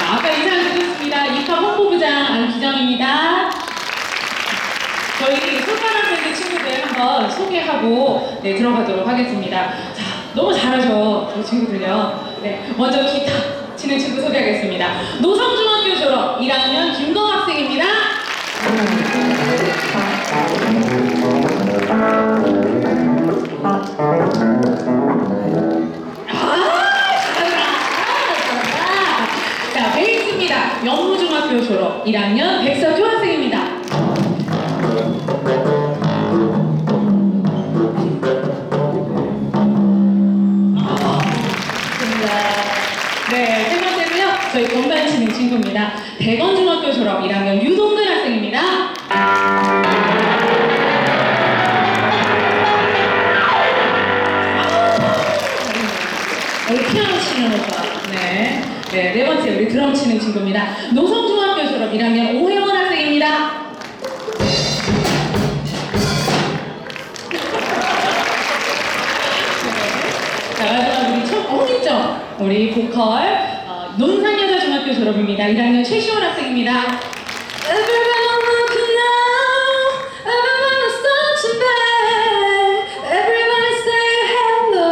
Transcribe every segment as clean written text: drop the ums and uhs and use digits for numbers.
아까 인사드렸습니다. 입학 홍보부장 안기정입니다. 저희 손가락밴드 친구들 한번 소개하고 네, 들어가도록 하겠습니다. 자, 너무 잘하죠, 저희 친구들요. 네, 먼저 기타 치는 친구 소개하겠습니다. 노성중학교 졸업 1학년 김건 학생입니다. 자, 베이스입니다. 영무중학교 졸업 1학년 백서규 학생입니다. 네, 세 번째는요, 저희 건반 치는 친구입니다. 대건중학교 졸업 1학년 유동근 학생입니다. 우리 피아노 치는 오빠. 네. 네, 네 번째 우리 드럼 치는 친구입니다. 노성중학교 졸업 1학년 오혜원 학생입니다. 자, 마지막 우리 첫 홍익정 우리 보컬 논산여자중학교 졸업입니다. 1학년 최시원 학생입니다. Everyone looking now, everyone is touching back, everybody say hello,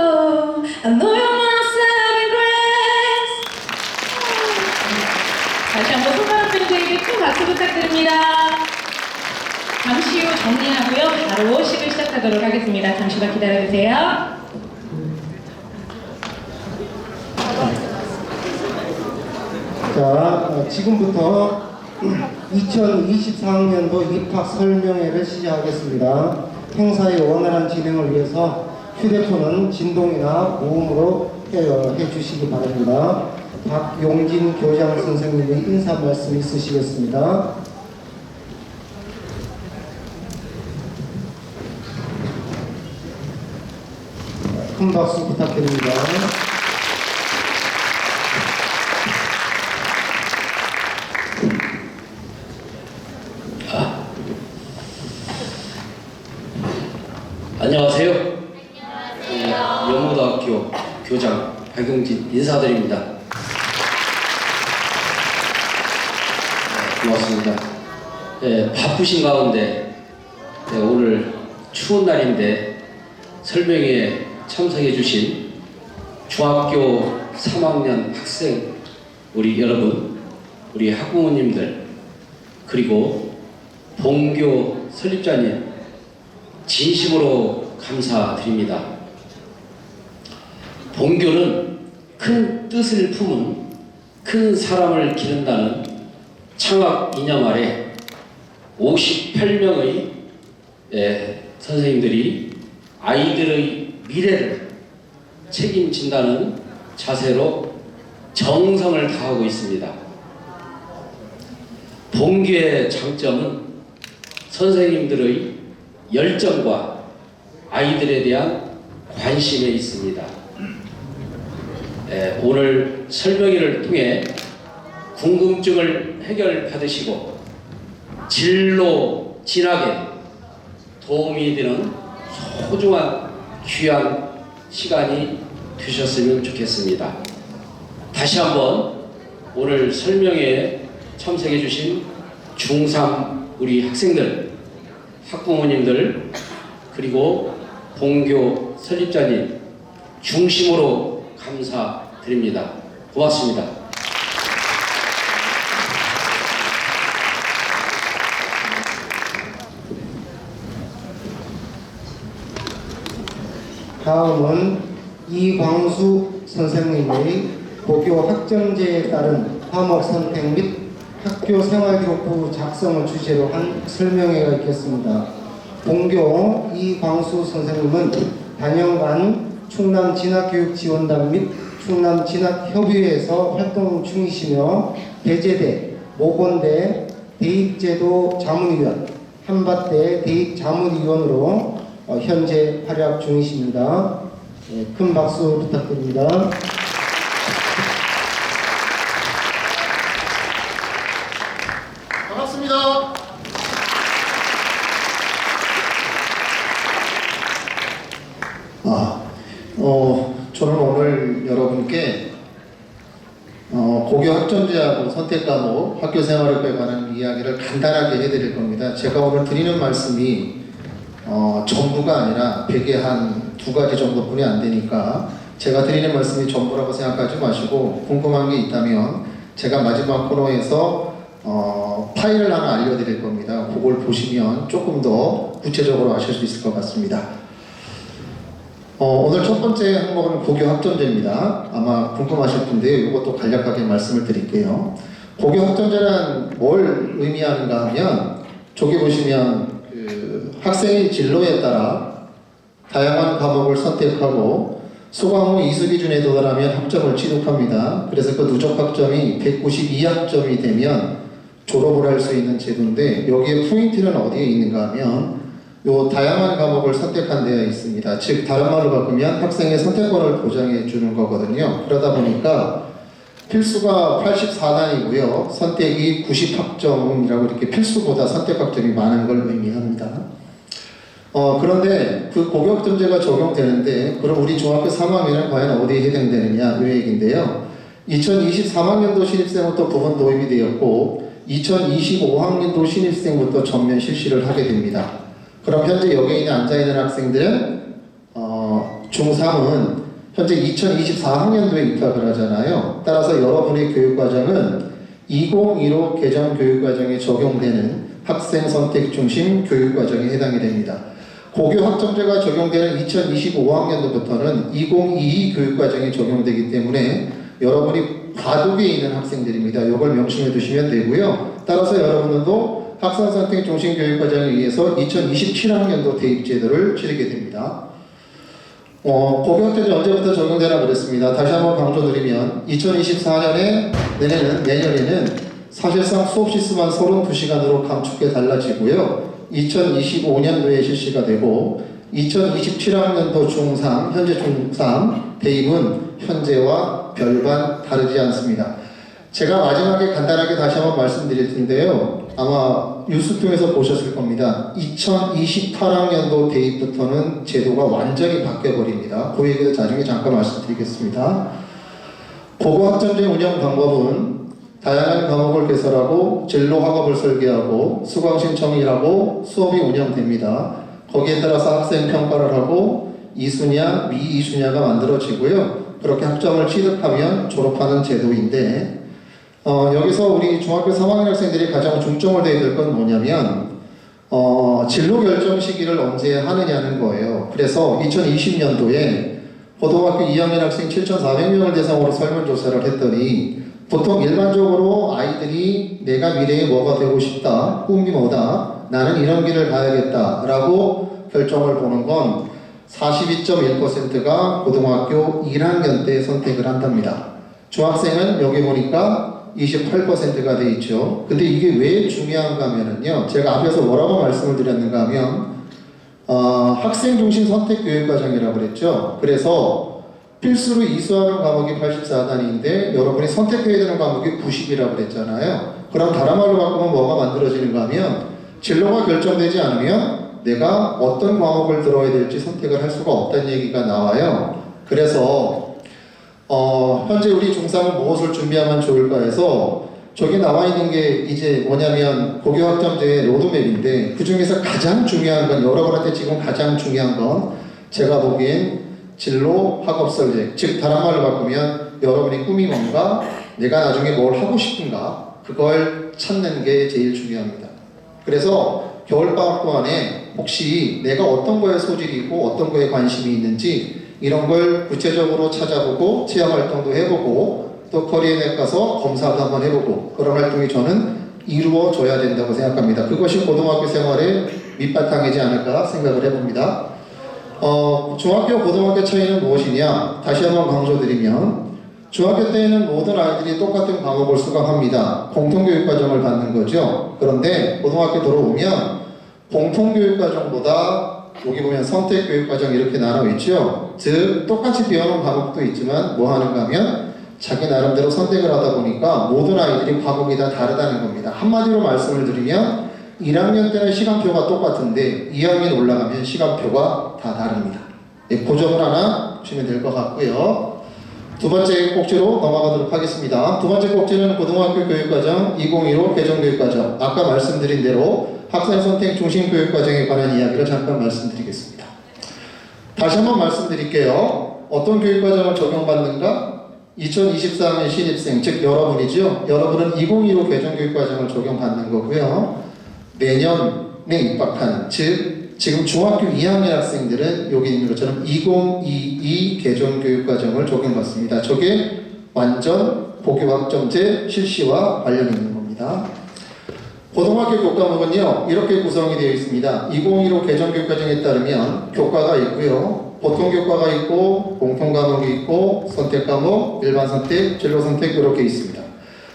I know you're my saving grace. 다시 한번 손가락 밴드에게 큰 박수 부탁드립니다. 잠시 후 정리하고요, 바로 시를 시작하도록 하겠습니다. 잠시만 기다려주세요. 자, 지금부터 2024학년도 입학 설명회를 시작하겠습니다. 행사의 원활한 진행을 위해서 휴대폰은 진동이나 무음으로 해주시기 바랍니다. 박용진 교장 선생님의 인사 말씀 있으시겠습니다. 큰 박수 부탁드립니다. 안녕하세요. 영무대학교 교장 박용진 인사드립니다. 고맙습니다. 바쁘신 가운데 오늘 추운 날인데 설명회에 참석해 주신 중학교 3학년 학생 우리 여러분, 우리 학부모님들, 그리고 본교 설립자님 진심으로 감사드립니다. 본교는 큰 뜻을 품은 큰 사람을 기른다는 창학 이념 아래 58명의 선생님들이 아이들의 미래를 책임진다는 자세로 정성을 다하고 있습니다. 본교의 장점은 선생님들의 열정과 아이들에 대한 관심에 있습니다. 오늘 설명회를 통해 궁금증을 해결받으시고 진로 진학에 도움이 되는 소중한 귀한 시간이 되셨으면 좋겠습니다. 다시 한번 오늘 설명회에 참석해 주신 중3 우리 학생들, 학부모님들, 그리고 본교 설립자님 중심으로 감사드립니다. 고맙습니다. 다음은 이광수 선생님의 고교 학점제에 따른 과목 선택 및 학교 생활기록부 작성을 주제로 한 설명회가 있겠습니다. 본교 이광수 선생님은 단연간 충남진학교육지원단 및 충남진학협의회에서 활동 중이시며 대제대, 모건대 대입제도 자문위원, 한밭대 대입자문위원으로 현재 활약 중이십니다. 큰 박수 부탁드립니다. 반갑습니다. 저는 오늘 여러분께 고교 학점제하고 선택 과목, 학교 생활에 관한 이야기를 간단하게 해드릴 겁니다. 제가 오늘 드리는 말씀이 전부가 아니라 100에 한 2가지 정도뿐이 안 되니까 제가 드리는 말씀이 전부라고 생각하지 마시고 궁금한 게 있다면 제가 마지막 코너에서 파일을 하나 알려드릴 겁니다. 그걸 보시면 조금 더 구체적으로 아실 수 있을 것 같습니다. 오늘 첫 번째 항목은 고교 학점제입니다. 아마 궁금하실 텐데 이것도 간략하게 말씀을 드릴게요. 고교 학점제란 뭘 의미하는가 하면 저기 보시면 학생의 진로에 따라 다양한 과목을 선택하고 수강 후 이수 기준에 도달하면 학점을 취득합니다. 그래서 그 누적 학점이 192학점이 되면 졸업을 할 수 있는 제도인데 여기에 포인트는 어디에 있는가 하면 요 다양한 과목을 선택한 데에 있습니다. 즉 다른 말로 바꾸면 학생의 선택권을 보장해 주는 거거든요. 그러다 보니까 필수가 84단이고요. 선택이 90학점이라고 이렇게 필수보다 선택학점이 많은 걸 의미합니다. 그런데 그 고교학점제가 적용되는데 그럼 우리 중학교 3학년은 과연 어디에 해당되느냐 이 얘기인데요. 2023학년도 신입생부터 부분 도입이 되었고 2025학년도 신입생부터 전면 실시를 하게 됩니다. 그럼 현재 여기에 있는 앉아있는 학생들은 중3은 현재 2024학년도에 입학을 하잖아요. 따라서 여러분의 교육과정은 2015 개정 교육과정에 적용되는 학생 선택 중심 교육과정에 해당이 됩니다. 고교 학점제가 적용되는 2025학년도부터는 2022 교육과정이 적용되기 때문에 여러분이 과도기에 있는 학생들입니다. 이걸 명심해 두시면 되고요. 따라서 여러분들도 학생 선택 중심 교육과정에 의해서 2027학년도 대입제도를 치르게 됩니다. 고교학점제 언제부터 적용되나 그랬습니다. 다시 한번 강조드리면 2024년에 내년에는 사실상 수업 시수만 32시간으로 감축해 달라지고요. 2025년도에 실시가 되고 2027학년도 중3, 현재 중3 대입은 현재와 별반 다르지 않습니다. 제가 마지막에 간단하게 다시 한번 말씀드릴 텐데요. 아마 뉴스 통해서 보셨을 겁니다. 2028학년도 대입부터는 제도가 완전히 바뀌어버립니다. 그 얘기도 나중에 잠깐 말씀드리겠습니다. 고교학점제 운영 방법은 다양한 과목을 개설하고 진로 학업을 설계하고 수강 신청을 하고 수업이 운영됩니다. 거기에 따라서 학생 평가를 하고 이수냐 미이수냐가 만들어지고요. 그렇게 학점을 취득하면 졸업하는 제도인데 여기서 우리 중학교 3학년 학생들이 가장 중점을 둬야 될 건 뭐냐면 진로 결정 시기를 언제 하느냐는 거예요. 그래서 2020년도에 고등학교 2학년 학생 7,400명을 대상으로 설문조사를 했더니 보통 일반적으로 아이들이 내가 미래에 뭐가 되고 싶다, 꿈이 뭐다, 나는 이런 길을 가야겠다 라고 결정을 보는 건 42.1%가 고등학교 1학년 때 선택을 한답니다. 중학생은 여기 보니까 28%가 돼 있죠. 근데 이게 왜 중요한가 하면요. 제가 앞에서 뭐라고 말씀을 드렸는가 하면 학생 중심 선택 교육 과정이라고 그랬죠. 그래서 필수로 이수하는 과목이 84단위인데 여러분이 선택해야 되는 과목이 90이라고 그랬잖아요. 그럼 다른 말로 바꾸면 뭐가 만들어지는가 하면 진로가 결정되지 않으면 내가 어떤 과목을 들어야 될지 선택을 할 수가 없다는 얘기가 나와요. 그래서 현재 우리 중3은 무엇을 준비하면 좋을까 해서 저기 나와 있는 게 이제 뭐냐면 고교학점제의 로드맵인데 그 중에서 가장 중요한 건 여러분한테 지금 가장 중요한 건 제가 보기엔 진로 학업 설계, 즉 다른 말로 바꾸면 여러분의 꿈이 뭔가 내가 나중에 뭘 하고 싶은가 그걸 찾는 게 제일 중요합니다. 그래서 겨울방학 동안에 혹시 내가 어떤 거에 소질이 있고 어떤 거에 관심이 있는지 이런 걸 구체적으로 찾아보고 체험활동도 해보고 또 커리어넷 가서 검사도 한번 해보고 그런 활동이 저는 이루어져야 된다고 생각합니다. 그것이 고등학교 생활의 밑바탕이지 않을까 생각을 해봅니다. 중학교, 고등학교 차이는 무엇이냐? 다시 한번 강조드리면 중학교 때에는 모든 아이들이 똑같은 과목을 수강합니다. 공통교육과정을 받는 거죠. 그런데 고등학교 들어오면 공통교육과정보다 여기 보면 선택교육과정 이렇게 나눠 있죠. 즉 똑같이 배우는 과목도 있지만 뭐 하는가 하면 자기 나름대로 선택을 하다 보니까 모든 아이들이 과목이 다 다르다는 겁니다. 한마디로 말씀을 드리면 1학년 때는 시간표가 똑같은데 2학년 올라가면 시간표가 다 다릅니다. 그 점을 하나 보시면 될 것 같고요. 두 번째 꼭지로 넘어가도록 하겠습니다. 두 번째 꼭지는 고등학교 교육과정 2015 개정교육과정. 아까 말씀드린 대로 학생 선택 중심 교육과정에 관한 이야기를 잠깐 말씀드리겠습니다. 다시 한번 말씀드릴게요. 어떤 교육과정을 적용받는가? 2024년 신입생, 즉 여러분이죠. 여러분은 2015 개정교육과정을 적용받는 거고요. 내년에 입학하는, 즉 지금 중학교 2학년 학생들은 여기 있는 것처럼 2022 개정교육과정을 적용받습니다. 저게 완전 복교학점제 실시와 관련 있는 겁니다. 고등학교 교과목은요, 이렇게 구성이 되어 있습니다. 2015 개정교육과정에 따르면 교과가 있고요. 보통 교과가 있고, 공통 과목이 있고, 선택 과목, 일반 선택, 진로 선택 이렇게 있습니다.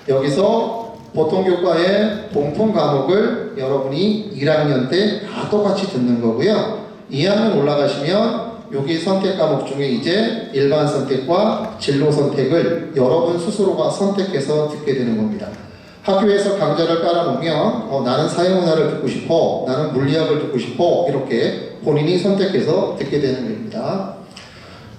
여기서 보통 교과의 공통 과목을 여러분이 1학년 때 다 똑같이 듣는 거고요. 2학년 올라가시면 여기 선택 과목 중에 이제 일반 선택과 진로 선택을 여러분 스스로가 선택해서 듣게 되는 겁니다. 학교에서 강좌를 깔아놓으면 나는 사회문화를 듣고 싶어, 나는 물리학을 듣고 싶어, 이렇게 본인이 선택해서 듣게 되는 겁니다.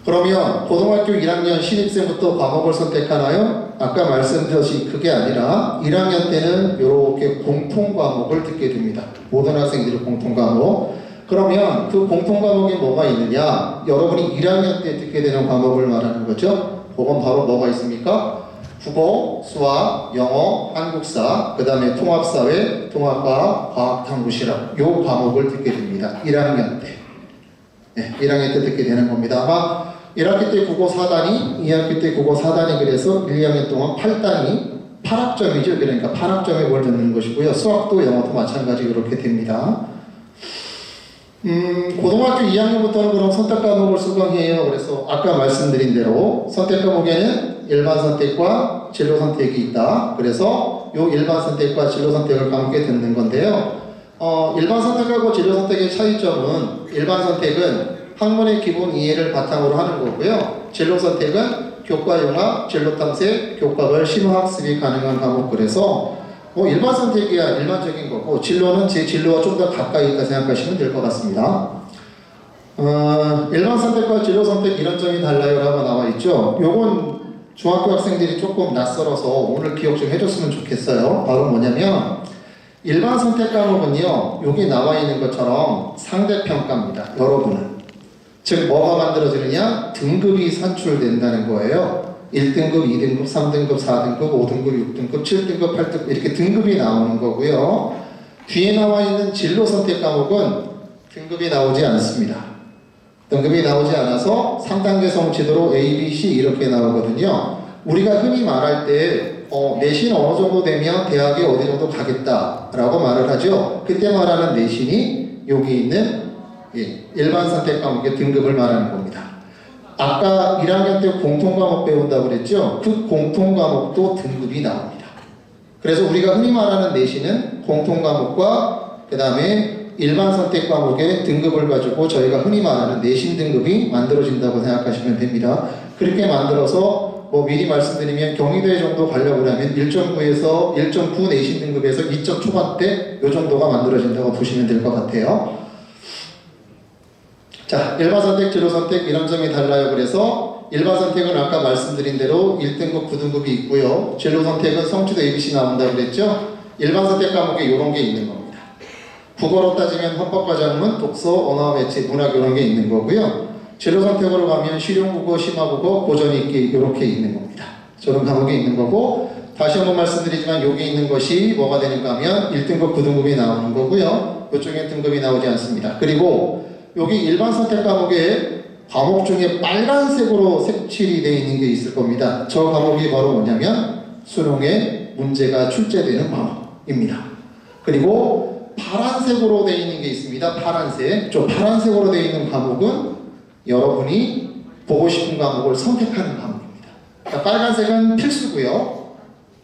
그러면 고등학교 1학년 신입생부터 과목을 선택하나요? 아까 말씀드렸듯이 그게 아니라 1학년 때는 이렇게 공통 과목을 듣게 됩니다. 모든 학생들이 공통 과목. 그러면 그 공통 과목에 뭐가 있느냐? 여러분이 1학년 때 듣게 되는 과목을 말하는 거죠. 그건 바로 뭐가 있습니까? 국어, 수학, 영어, 한국사, 그 다음에 통합사회, 통합과학, 과학탐구실험 요 과목을 듣게 됩니다. 1학년 때. 네, 1학년 때 듣게 되는 겁니다. 아마 1학기 때 국어 4단위, 2학기 때 국어 4단위 그래서 1, 2학년 동안 8단위, 8학점이죠. 그러니까 8학점에 뭘 듣는 것이고요. 수학도 영어도 마찬가지 그렇게 됩니다. 고등학교 2학년부터는 그럼 선택 과목을 수강해요. 그래서 아까 말씀드린 대로 선택 과목에는 일반 선택과 진로 선택이 있다. 그래서 요 일반 선택과 진로 선택을 함께 듣는 건데요. 일반 선택하고 진로 선택의 차이점은 일반 선택은 학문의 기본 이해를 바탕으로 하는 거고요. 진로 선택은 교과 융합, 진로 탐색, 교과별 심화학습이 가능한 과목. 그래서 일반 선택이야 일반적인 거고 진로는 제 진로와 좀 더 가까이 있다 생각하시면 될 것 같습니다. 일반 선택과 진로 선택 이런 점이 달라요 라고 나와 있죠. 요건 중학교 학생들이 조금 낯설어서 오늘 기억 좀 해줬으면 좋겠어요. 바로 뭐냐면 일반 선택 과목은요, 여기 나와 있는 것처럼 상대평가입니다. 여러분은. 즉 뭐가 만들어지느냐? 등급이 산출된다는 거예요. 1등급, 2등급, 3등급, 4등급, 5등급, 6등급, 7등급, 8등급 이렇게 등급이 나오는 거고요. 뒤에 나와 있는 진로 선택 과목은 등급이 나오지 않습니다. 등급이 나오지 않아서 3단계 성취도로 A, B, C 이렇게 나오거든요. 우리가 흔히 말할 때 내신 어느 정도 되면 대학에 어디 정도 가겠다라고 말을 하죠. 그때 말하는 내신이 여기 있는 일반 선택 과목의 등급을 말하는 겁니다. 아까 1학년 때 공통 과목 배운다고 그랬죠? 그 공통 과목도 등급이 나옵니다. 그래서 우리가 흔히 말하는 내신은 공통 과목과 그 다음에 일반 선택 과목의 등급을 가지고 저희가 흔히 말하는 내신 등급이 만들어진다고 생각하시면 됩니다. 그렇게 만들어서 미리 말씀드리면 경희대 정도 가려고 하면 1.9에서 1.9 내신 등급에서 2점 초반대 이 정도가 만들어진다고 보시면 될 것 같아요. 자, 일반 선택, 진로 선택 이런 점이 달라요. 그래서 일반 선택은 아까 말씀드린 대로 1등급, 9등급이 있고요. 진로 선택은 성취도 ABC 나온다고 그랬죠. 일반 선택 과목에 이런 게 있는 겁니다. 국어로 따지면 헌법과정문, 독서, 언어, 매체, 문학 이런 게 있는 거고요. 진로 선택으로 가면 실용국어, 심화국어, 고전읽기 이렇게 있는 겁니다. 저런 과목이 있는 거고 다시 한번 말씀드리지만 여기 있는 것이 뭐가 되는가 하면 1등급, 9등급이 나오는 거고요. 이쪽에 등급이 나오지 않습니다. 그리고 여기 일반 선택 과목에 과목 중에 빨간색으로 색칠이 되어 있는 게 있을 겁니다. 저 과목이 바로 뭐냐면 수능에 문제가 출제되는 과목입니다. 그리고 파란색으로 되어 있는 게 있습니다. 파란색. 저 파란색으로 되어 있는 과목은 여러분이 보고 싶은 과목을 선택하는 과목입니다. 그러니까 빨간색은 필수고요.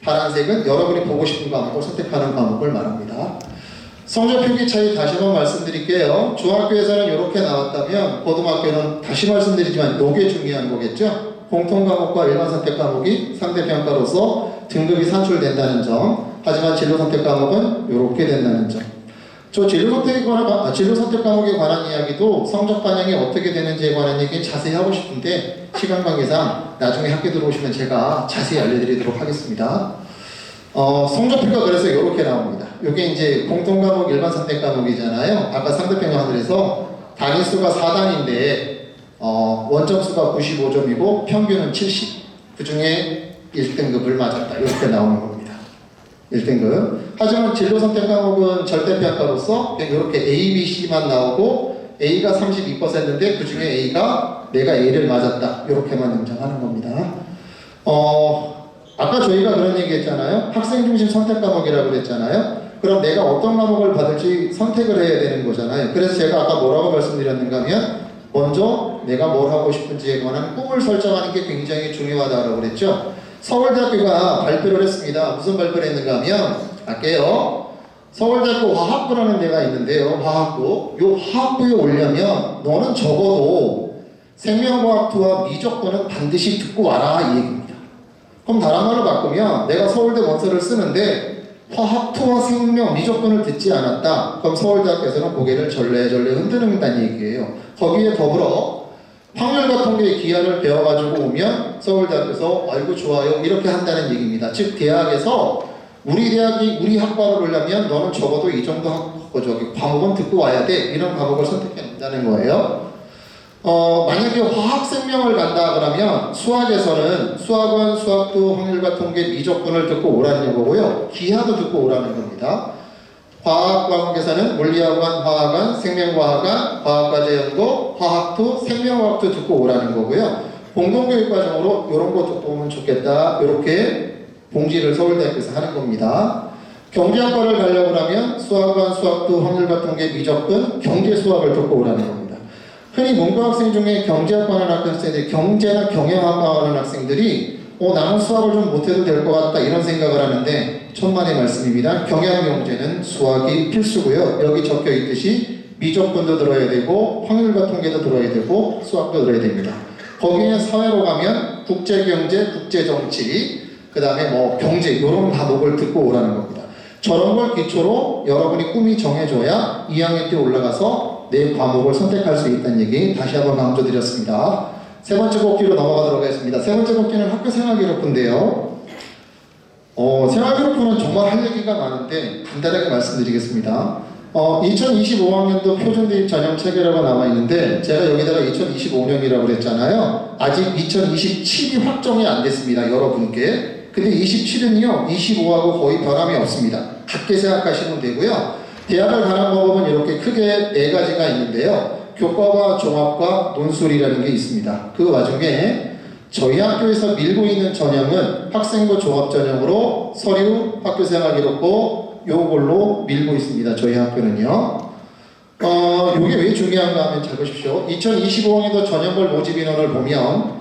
파란색은 여러분이 보고 싶은 과목을 선택하는 과목을 말합니다. 성적 표기 차이 다시 한번 말씀드릴게요. 중학교에서는 이렇게 나왔다면 고등학교는 다시 말씀드리지만 이게 중요한 거겠죠. 공통 과목과 일반 선택 과목이 상대평가로서 등급이 산출된다는 점. 하지만 진로 선택 과목은 이렇게 된다는 점. 저 진로 선택 과목에 관한 이야기도 성적 반영이 어떻게 되는지에 관한 얘기는 자세히 하고 싶은데 시간 관계상 나중에 학교 들어오시면 제가 자세히 알려드리도록 하겠습니다. 성적표가 그래서 이렇게 나옵니다. 이게 이제 공통 과목 일반 선택 과목이잖아요. 아까 상대평가 하늘에서 단위수가 4단인데 원점수가 95점이고 평균은 70. 그 중에 1등급을 맞았다. 이렇게 나오는 겁니다. 1등급. 하지만 진로 선택 과목은 절대평가로서 이렇게 A, B, C만 나오고 A가 32%인데 그 중에 A가 내가 A를 맞았다. 이렇게만 인정하는 겁니다. 아까 저희가 그런 얘기 했잖아요. 학생 중심 선택 과목이라고 그랬잖아요. 그럼 내가 어떤 과목을 받을지 선택을 해야 되는 거잖아요. 그래서 제가 아까 뭐라고 말씀드렸는가 하면 먼저 내가 뭘 하고 싶은지에 관한 꿈을 설정하는 게 굉장히 중요하다고 그랬죠. 서울대학교가 발표를 했습니다. 무슨 발표를 했는가 하면 할게요. 서울대학교 화학부라는 데가 있는데요. 화학부. 요 화학부에 오려면 너는 적어도 생명과학투와 미적분은 반드시 듣고 와라 이 얘기입니다. 그럼 다른 말로 바꾸면 내가 서울대 원서를 쓰는데 화학투와 생명, 미적분을 듣지 않았다. 그럼 서울대학교에서는 고개를 절레절레 흔드는다는 얘기예요. 거기에 더불어 확률과 통계의 기하를 배워가지고 오면 서울대학교에서 아이고 좋아요 이렇게 한다는 얘기입니다. 즉 대학에서 우리 대학이 우리 학과를 오려면 너는 적어도 이 정도 과목은 듣고 와야 돼. 이런 과목을 선택한다는 거예요. 만약에 화학 생명을 간다 그러면 수학에서는 수학원, 수학도, 확률과 통계, 미적분을 듣고 오라는 거고요. 기하도 듣고 오라는 겁니다. 과학 과목에서는 물리학원, 화학원, 생명과학원, 과학과제연구, 화학투, 생명과학도 듣고 오라는 거고요. 공동교육 과정으로 이런 거 듣고 오면 좋겠다. 이렇게 봉지를 서울대학교에서 하는 겁니다. 경제학과를 가려고 하면 수학원, 수학도, 확률과 통계, 미적분, 경제 수학을 듣고 오라는 겁니다. 흔히 문과학생 중에 경제학과 하는 학생들이 경제나 경영학과 하는 학생들이 나는 수학을 좀 못해도 될 것 같다 이런 생각을 하는데 천만의 말씀입니다. 경영경제는 수학이 필수고요. 여기 적혀 있듯이 미적분도 들어야 되고 확률과 통계도 들어야 되고 수학도 들어야 됩니다. 거기에 사회로 가면 국제경제, 국제정치, 그 다음에 뭐 경제 이런 과목을 듣고 오라는 겁니다. 저런 걸 기초로 여러분이 꿈이 정해져야 2학년 때 올라가서 내 과목을 선택할 수 있다는 얘기 다시 한번 강조드렸습니다. 세 번째 곡기로 넘어가도록 하겠습니다. 세 번째 곡기는 학교 생활기록부인데요. 생활기록부는 정말 할 얘기가 많은데 간단하게 말씀드리겠습니다. 2025학년도 표준대입 전형 체계라고 나와 있는데 제가 여기다가 2025년이라고 그랬잖아요. 아직 2027이 확정이 안 됐습니다. 여러분께. 근데 27은요 25하고 거의 변함이 없습니다. 같게 생각하시면 되고요. 대학을 가는 방법은 이렇게 크게 4가지가 있는데요. 교과와 종합과 논술이라는 게 있습니다. 그 와중에 저희 학교에서 밀고 있는 전형은 학생부 종합 전형으로 서류, 학교생활기록부 요걸로 밀고 있습니다. 저희 학교는요. 요게 왜 중요한가 하면 잘 보십시오. 2025학년도 전형별 모집 인원을 보면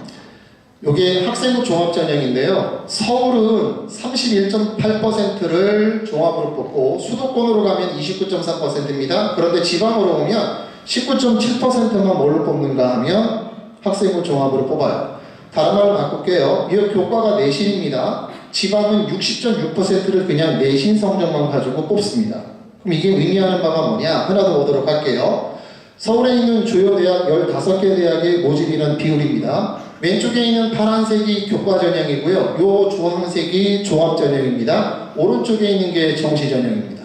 요게 학생부 종합 전형인데요. 서울은 31.8%를 종합으로 뽑고 수도권으로 가면 29.4%입니다. 그런데 지방으로 오면 19.7%만 뭘로 뽑는가 하면 학생부 종합으로 뽑아요. 다른 말로 바꿀게요. 이 교과가 내신입니다. 지방은 60.6%를 그냥 내신 성적만 가지고 뽑습니다. 그럼 이게 의미하는 바가 뭐냐? 하나 더 보도록 할게요. 서울에 있는 주요 대학 15개 대학의 모집 인원 비율입니다. 왼쪽에 있는 파란색이 교과 전형이고요. 요 주황색이 종합 전형입니다. 오른쪽에 있는 게 정시 전형입니다.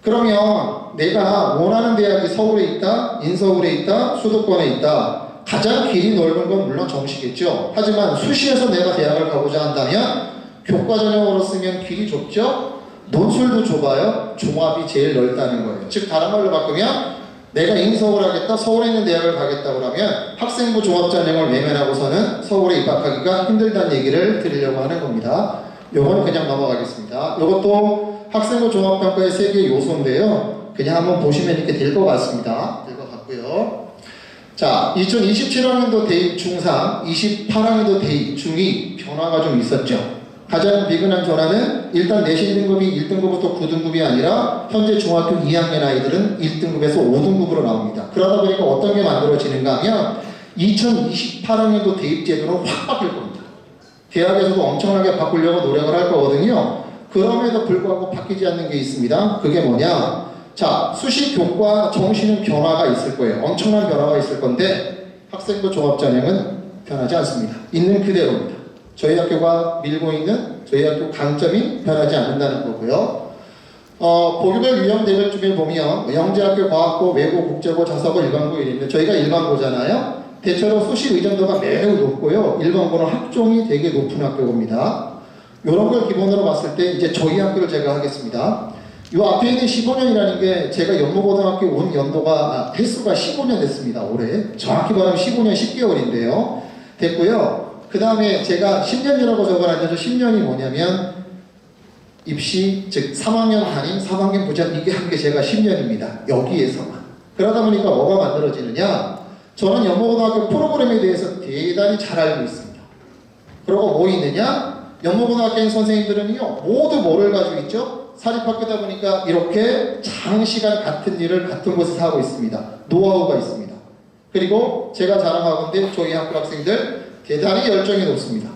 그러면 내가 원하는 대학이 서울에 있다, 인서울에 있다, 수도권에 있다. 가장 길이 넓은 건 물론 정시겠죠. 하지만 수시에서 내가 대학을 가고자 한다면 교과 전형으로 쓰면 길이 좁죠. 논술도 좁아요. 종합이 제일 넓다는 거예요. 즉 다른 말로 바꾸면 내가 인서울 하겠다, 서울에 있는 대학을 가겠다고 하면 학생부 종합 전형을 외면하고서는 서울에 입학하기가 힘들다는 얘기를 드리려고 하는 겁니다. 요건 그냥 넘어가겠습니다. 요것도 학생부 종합평가의 3개 요소인데요. 그냥 한번 보시면 이렇게 될 것 같습니다. 될 것 같고요. 자, 2027학년도 대입 중3, 28학년도 대입 중2 변화가 좀 있었죠. 가장 비근한 변화는 일단 내신 등급이 1등급부터 9등급이 아니라 현재 중학교 2학년 아이들은 1등급에서 5등급으로 나옵니다. 그러다 보니까 어떤 게 만들어지는가 하면 2028학년도 대입 제도는 확 바뀔 겁니다. 대학에서도 엄청나게 바꾸려고 노력을 할 거거든요. 그럼에도 불구하고 바뀌지 않는 게 있습니다. 그게 뭐냐? 자, 수시 교과 정시는 변화가 있을 거예요. 엄청난 변화가 있을 건데 학생부 종합전형은 변하지 않습니다. 있는 그대로입니다. 저희 학교가 밀고 있는 저희 학교 강점이 변하지 않는다는 거고요. 보교별 유형 대별 중에 보면 영재학교, 과학고, 외고, 국제고, 자사고, 일반고 있는데 저희가 일반고잖아요. 대체로 수시 의존도가 매우 높고요. 일반고는 학종이 되게 높은 학교입니다. 이런 걸 기본으로 봤을 때 이제 저희 학교를 제가 하겠습니다. 이 앞에 있는 15년이라는 게 제가 연모고등학교 온 연도가 횟수가 15년 됐습니다. 올해 정확히 말하면 15년 10개월인데요. 됐고요. 그 다음에 제가 10년이라고 적어놨는데 10년이 뭐냐면 입시 즉 3학년 담임 3학년 부장 이게 한 게 제가 10년입니다. 여기에서만. 그러다 보니까 뭐가 만들어지느냐, 저는 연모고등학교 프로그램에 대해서 대단히 잘 알고 있습니다. 그리고 뭐 있느냐, 연모고등학교인 선생님들은요 모두 뭐를 가지고 있죠? 사립학교다 보니까 이렇게 장시간 같은 일을 같은 곳에서 하고 있습니다. 노하우가 있습니다. 그리고 제가 자랑하건대 저희 학교 학생들 대단히 열정이 높습니다.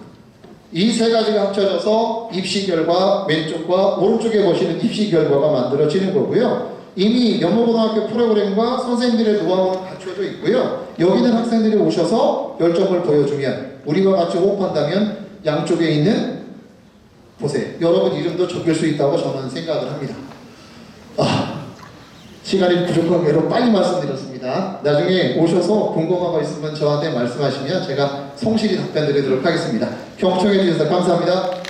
이 세 가지가 합쳐져서 입시 결과, 왼쪽과 오른쪽에 보시는 입시 결과가 만들어지는 거고요. 이미 연모고등학교 프로그램과 선생님들의 노하우는 갖춰져 있고요. 여기는 학생들이 오셔서 열정을 보여주면 우리와 같이 호흡한다면 양쪽에 있는 보세요. 여러분 이름도 적을 수 있다고 저는 생각을 합니다. 시간이 부족한 게로 빨리 말씀드렸습니다. 나중에 오셔서 궁금한 거 있으면 저한테 말씀하시면 제가 성실히 답변 드리도록 하겠습니다. 경청해 주셔서 감사합니다.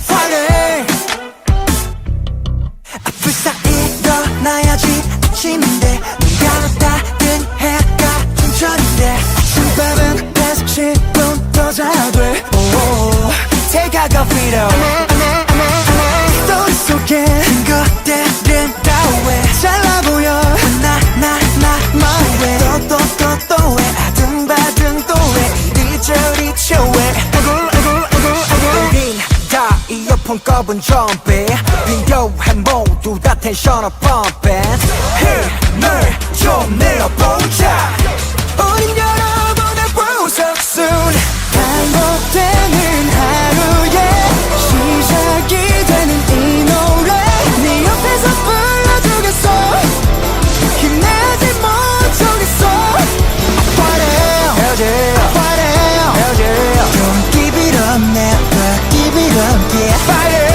Fighting 불사 일어나야지 아침인데 눈 감았다는 해가 중천인데 아침밥은 계속 10분 더 자돼 Take out the freedom 스토리 속에 것들은 다 왜 잘나 보여 my way 또 왜 아등바등 또 왜 이리저리 쳐왜 이어폰 꺼본 좀비 빈교해 모두 다 텐션업 펌핑 힘을 좀 내어보자 우린 여러분의 보석순 반복되는 하루에 시작이 되는 이 노래 네 옆에서 불러주겠어 힘내지 못하겠어 Fighting Don't give it up never give it up yeah Fighting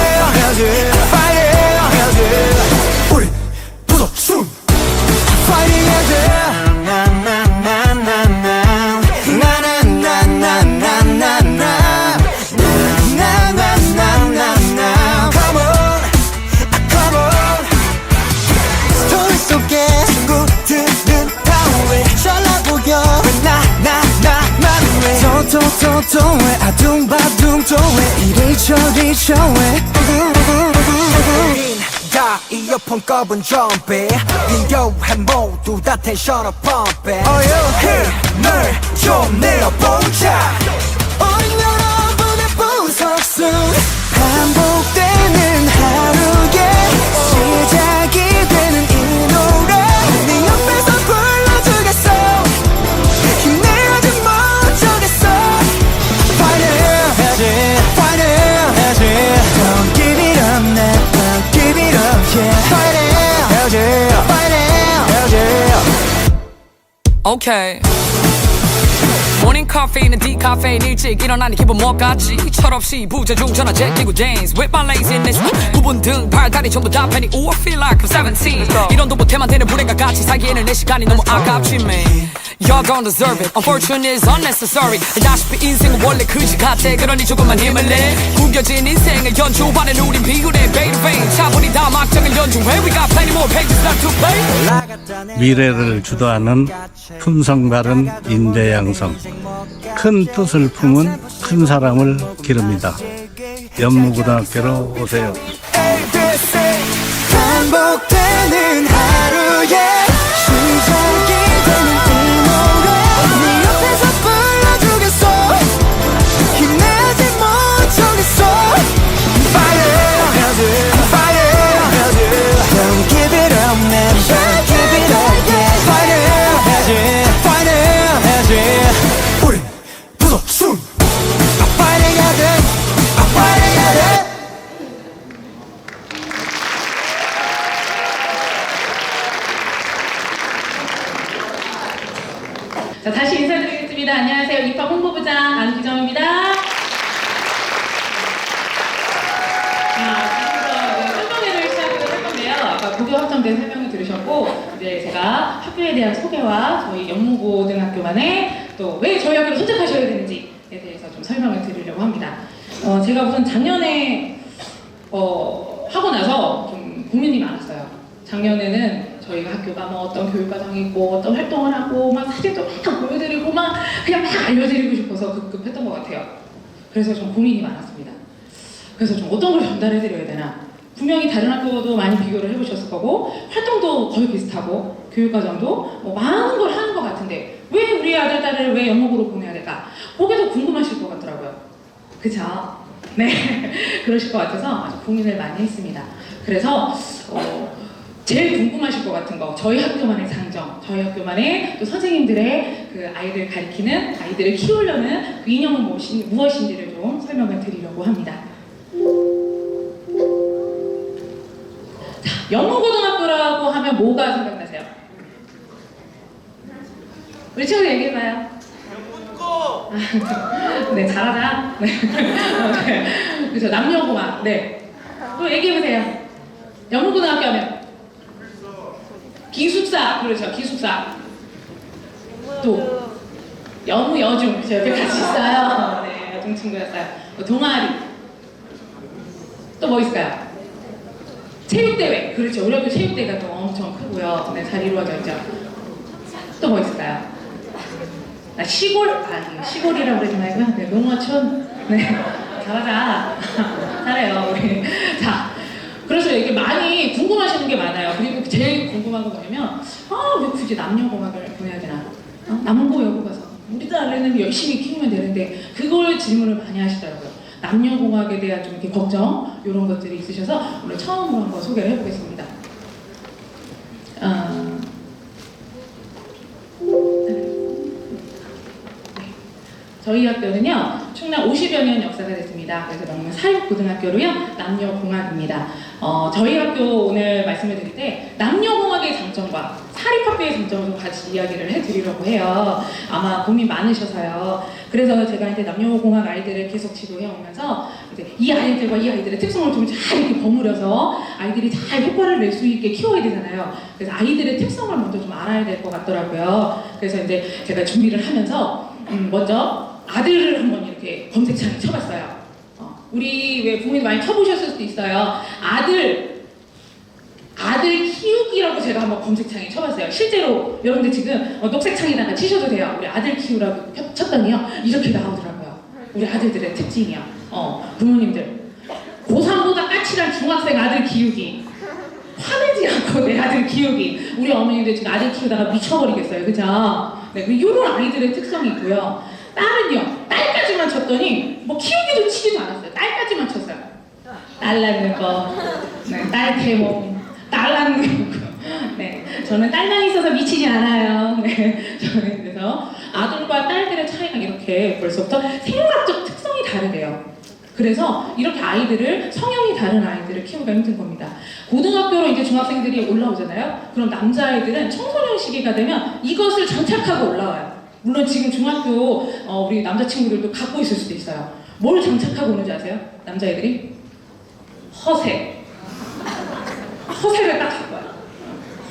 우리 보석순 Fighting Come on 스토리 속에 친구들은 다 왜 잘나 보여 나만 왜 아둥바둥 또 왜 이리저리 저왜 다 이어폰 꺼본 좀비 빈교해 모두 다 텐션업 펌핑 힘을 좀 내어보자 우린 여러분의 보석순 반복되는 하루에 시작이 되는 이 노래 네 옆에서 불러주겠어 힘내지 못하겠어 Fighting Don't give it up never give it up yeah Fighting Okay. 모닝 카페인은 디카페인 일찍 일어나니 기분 뭐같지 철없이 부재중 전화 제끼고 dance with my laziness 구분 등 팔다리 전부 다 penny Ooh I feel like I'm 17 이런 도 못해만 되는 불행과 같이 살기에는 내 시간이 너무 아깝지 man Y'all don't deserve it Unfortunate is unnecessary 알다시피 인생은 원래 그지 같아 그러니 조금만 힘을 내 구겨진 인생을 연주반엔 우린 비굴해 Beta vein 차분히 다 막장을 연주해 We got plenty more pages left to play 미래를 주도하는 품성 바른 인재 양성 큰 뜻을 품은 큰 사람을 기릅니다. 연무고등학교로 오세요. 반복되는 하루에 시작이 되는 이 노래 네 옆에서 자, 다시 인사드리겠습니다. 안녕하세요. 입학 홍보부장 안기정입니다. 설명회를 시작을 할 건데요. 아까 고교 확정된 설명을 들으셨고, 이제 제가 학교에 대한 소개와 저희 영무고등학교만의 또 왜 저희 학교를 선택하셔야 되는지에 대해서 좀 설명을 드리려고 합니다. 제가 우선 작년에 하고 나서 좀 고민이 많았어요. 작년에는 저희 학교가 뭐 어떤 교육과정이 있고 어떤 활동을 하고 막 사진도 막 보여드리고 막 그냥 막 알려드리고 싶어서 급급했던 것 같아요. 그래서 좀 고민이 많았습니다. 그래서 좀 어떤 걸 전달해드려야 되나. 분명히 다른 학교도 많이 비교를 해보셨을 거고 활동도 거의 비슷하고 교육과정도 뭐 많은 걸 하는 것 같은데 왜 우리 아들, 딸을 왜 영목으로 보내야 될까? 그게 더 궁금하실 것 같더라고요. 그쵸? 네, 그러실 것 같아서 아주 고민을 많이 했습니다. 그래서 제일 궁금하실 것 같은 거, 저희 학교만의 장점, 저희 학교만의 또 선생님들의 그 아이들 가리키는, 아이들을 키우려는 그 이념은 무엇인지를 좀 설명을 드리려고 합니다. 자, 영무고등학교라고 하면 뭐가 생각나세요? 우리 친구들 얘기해봐요. 네, 잘하자. 네. 그렇죠. 남녀공학. 네. 또 얘기해보세요. 영무고등학교 하면 기숙사. 그렇죠. 기숙사. 또 여무, 여중. 그렇죠. 옆에 같이 있어요. 네, 여중 친구였어요. 또 동아리. 또 뭐 있을까요? 체육대회. 그렇죠. 우리 학교 체육대회가 또 엄청 크고요. 네, 잘 이루어져 있죠. 또 뭐 있을까요? 시골? 시골이라고 그러지 말고요. 네, 농어촌. 네, 잘하자. 잘해요, 우리. 자, 그래서 이게 많이 궁금하시는 게 많아요. 그리고 제일 궁금한 건 뭐냐면, 왜 굳이 남녀공학을 보내야 되나? 남고 여고 가서 우리 딸애는 열심히 키우면 되는데, 그걸 질문을 많이 하시더라고요. 남녀공학에 대한 좀 이렇게 걱정, 이런 것들이 있으셔서 오늘 처음으로 한번 소개를 해보겠습니다. 저희 학교는요, 충남 50여 년 역사가 됐습니다. 그래서 명문 사육고등학교로요, 남녀공학입니다. 저희 학교 오늘 말씀을 드릴 때 남녀공학의 장점과 사립학교의 장점을 좀 같이 이야기를 해드리려고 해요. 아마 고민 많으셔서요. 그래서 제가 이제 남녀공학 아이들을 계속 지도해 오면서 이제 이 아이들과 이 아이들의 특성을 좀 잘 이렇게 버무려서 아이들이 잘 효과를 낼 수 있게 키워야 되잖아요. 그래서 아이들의 특성을 먼저 좀 알아야 될 것 같더라고요. 그래서 이제 제가 준비를 하면서 먼저 아들을 한번 이렇게 검색창에 쳐봤어요. 우리 왜 부모님 많이 쳐보셨을 수도 있어요. 아들 키우기라고 제가 한번 검색창에 쳐봤어요. 실제로 여러분들 지금 녹색 창에다가 치셔도 돼요. 우리 아들 키우라고 쳤더니요, 이렇게 나오더라고요. 우리 아들들의 특징이요. 부모님들 고3보다 까칠한 중학생 아들 키우기, 화내지 않고 내 아들 키우기. 우리 어머님들 지금 아들 키우다가 미쳐버리겠어요. 그죠? 네, 이런 아이들의 특성이 있고요. 딸은요, 딸까지만 쳤더니 뭐 키우기도 치지도 않았어요. 딸까지만 쳤어요. 딸 낳는 거, 네, 딸 태몽, 딸 낳는 거. 네, 저는 딸만 있어서 미치지 않아요. 네, 저는 그래서 아들과 딸들의 차이가 이렇게 벌써부터 생각적 특성이 다르대요. 그래서 이렇게 아이들을, 성향이 다른 아이들을 키우기가 힘든 겁니다. 고등학교로 이제 중학생들이 올라오잖아요. 그럼 남자아이들은 청소년 시기가 되면 이것을 장착하고 올라와요. 물론 지금 중학교 우리 남자친구들도 갖고 있을 수도 있어요. 뭘 장착하고 오는지 아세요? 남자애들이? 허세. 허세를 딱 갖고 와요.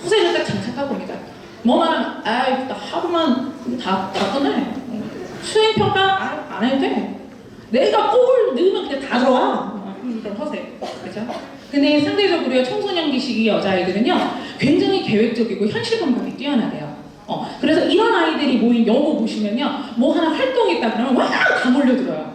허세를 딱 장착하고 옵니다. 뭐만 하면, 나 하루만 다 끝내. 수행평가 안 해도 돼. 내가 골 넣으면 그냥 다 들어와. 그런 허세. 그죠? 근데 상대적으로 청소년기 시기 여자아이들은요, 굉장히 계획적이고 현실 감각이 뛰어나대요. 그래서 이런 아이들이 모인 여고 보시면요, 뭐 하나 활동이 있다 그러면 와! 다 몰려들어요.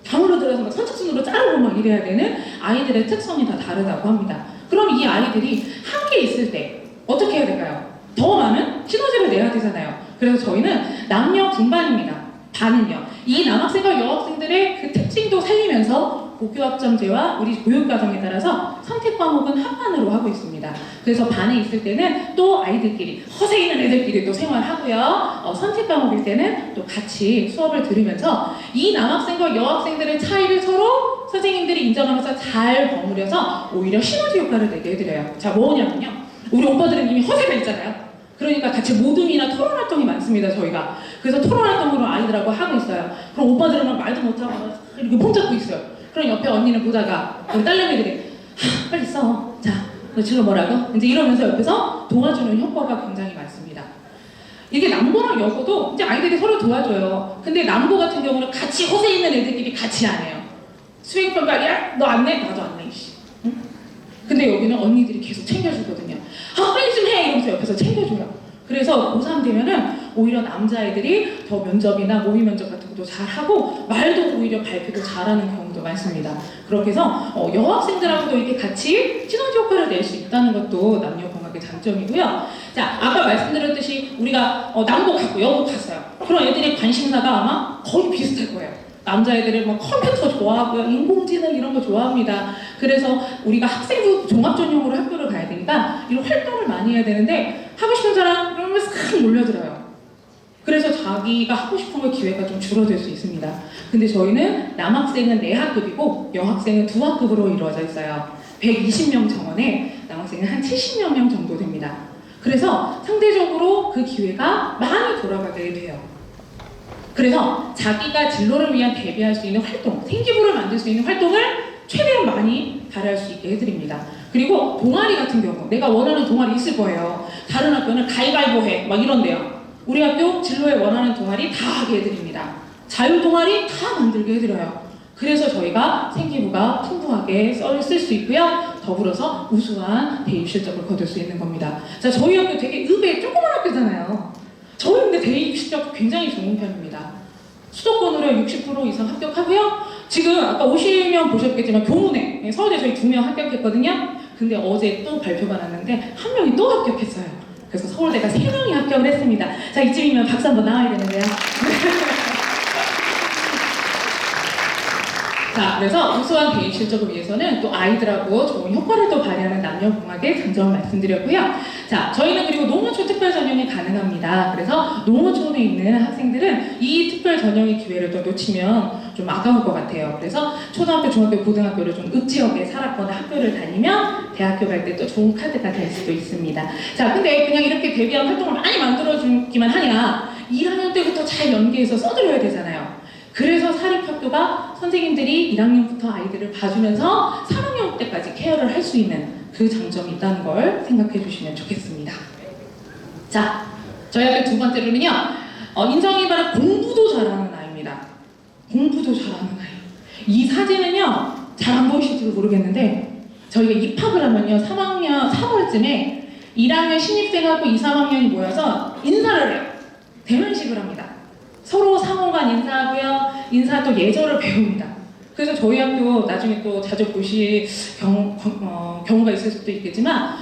다 몰려들어서 막 선착순으로 자르고 막 이래야 되는 아이들의 특성이 다 다르다고 합니다. 그럼 이 아이들이 함께 있을 때 어떻게 해야 될까요? 더 많은 시너지를 내야 되잖아요. 그래서 저희는 남녀 분반입니다. 반은요, 이 남학생과 여학생들의 그 특징도 살리면서 고교학점제와 우리 교육과정에 따라서 선택 과목은 합반으로 하고 있습니다. 그래서 반에 있을 때는 또 아이들끼리, 허세 있는 애들끼리 또 생활하고요. 선택 과목일 때는 또 같이 수업을 들으면서 이 남학생과 여학생들의 차이를 서로 선생님들이 인정하면서 잘 버무려서 오히려 시너지 효과를 내게 해드려요. 자, 뭐냐면요, 우리 오빠들은 이미 허세가 있잖아요. 그러니까 같이 모둠이나 토론 활동이 많습니다, 저희가. 그래서 토론 활동으로 아이들하고 하고 있어요. 그럼 오빠들은 막 말도 못하고 이렇게 폼 잡고 있어요. 그럼 옆에 언니는 보다가 우리 딸내미들이 빨리 써. 자, 너 질러 뭐라고? 이제 이러면서 옆에서 도와주는 효과가 굉장히 많습니다. 이게 남고랑 여고도 이제 아이들이 서로 도와줘요. 근데 남고 같은 경우는 같이 허세 있는 애들끼리 같이 안 해요. 수행평가야? 너 안 내? 나도 안 내. 응? 근데 여기는 언니들이 계속 챙겨주거든요. 빨리 좀 해! 이러면서 옆에서 챙겨줘요. 그래서 고3 되면은 오히려 남자애들이 더 면접이나 모의 면접 같은 것도 잘하고 말도 오히려 발표도 잘하는 경우도 많습니다. 그렇게 해서 여학생들하고도 이렇게 같이 시너지 효과를 낼 수 있다는 것도 남녀공학의 장점이고요. 자, 아까 말씀드렸듯이 우리가 남고 갔고 여고 갔어요. 그럼 애들의 관심사가 아마 거의 비슷할 거예요. 남자애들은 뭐 컴퓨터 좋아하고요, 인공지능 이런 거 좋아합니다. 그래서 우리가 학생부 종합전형으로 학교를 가야 되니까 이런 활동을 많이 해야 되는데 하고 싶은 사람 그러면 싹 몰려들어요. 그래서 자기가 하고 싶은 걸 기회가 좀 줄어들 수 있습니다. 근데 저희는 남학생은 4학급이고 여학생은 2학급으로 이루어져 있어요. 120명 정원에 남학생은 한 70명 정도 됩니다. 그래서 상대적으로 그 기회가 많이 돌아가게 돼요. 그래서 자기가 진로를 위한 대비할 수 있는 활동, 생기부를 만들 수 있는 활동을 최대한 많이 발휘할 수 있게 해드립니다. 그리고 동아리 같은 경우 내가 원하는 동아리 있을 거예요. 다른 학교는 가위바위보 해 막 이런데요. 우리 학교 진로에 원하는 동아리 다 하게 해드립니다. 자율 동아리 다 만들게 해드려요. 그래서 저희가 생기부가 풍부하게 쓸 수 있고요. 더불어서 우수한 대입 실적을 거둘 수 있는 겁니다. 자, 저희 학교 되게 의외 조그만 학교잖아요. 저희 근데 대입 실적 굉장히 좋은 편입니다. 수도권으로 60% 이상 합격하고요. 지금 아까 오시면 보셨겠지만 교문에 서울대 저희 2명 합격했거든요. 근데 어제 또 발표가 났는데 한 명이 또 합격했어요. 그래서 서울대가 3명이 합격을 했습니다. 자, 이쯤이면 박수 한번 나와야 되는데요. 자, 그래서 우수한 대입 실적을 위해서는 또 아이들하고 좋은 효과를 또 발휘하는 남녀공학의 장점을 말씀드렸고요. 자, 저희는 그리고 농어촌 특별 전형이 가능합니다. 그래서 농어촌에 있는 학생들은 이 특별 전형의 기회를 또 놓치면 좀 아까울 것 같아요. 그래서 초등학교, 중학교, 고등학교를 좀 읍지역에 살았거나 학교를 다니면 대학교 갈 때 또 좋은 카드가 될 수도 있습니다. 자, 근데 그냥 이렇게 대비한 활동을 많이 만들어주기만 하냐? 1학년 때부터 잘 연계해서 써드려야 되잖아요. 그래서 사립학교가 선생님들이 1학년부터 아이들을 봐주면서 3학년 때까지 케어를 할 수 있는 그 장점이 있다는 걸 생각해 주시면 좋겠습니다. 자, 저희 학교 두 번째로는요, 인성이 바로 공부도 잘하는 아이입니다. 공부도 잘하는 아이. 이 사진은요, 잘 안 보이실지도 모르겠는데, 저희가 입학을 하면요, 3학년 3월쯤에 1학년 신입생하고 2, 3학년이 모여서 인사를 해요. 대면식을 합니다. 서로 상호간 인사하고요. 인사 또 예절을 배웁니다. 그래서 저희 학교 나중에 또 자주 보실 경우가 있을 수도 있겠지만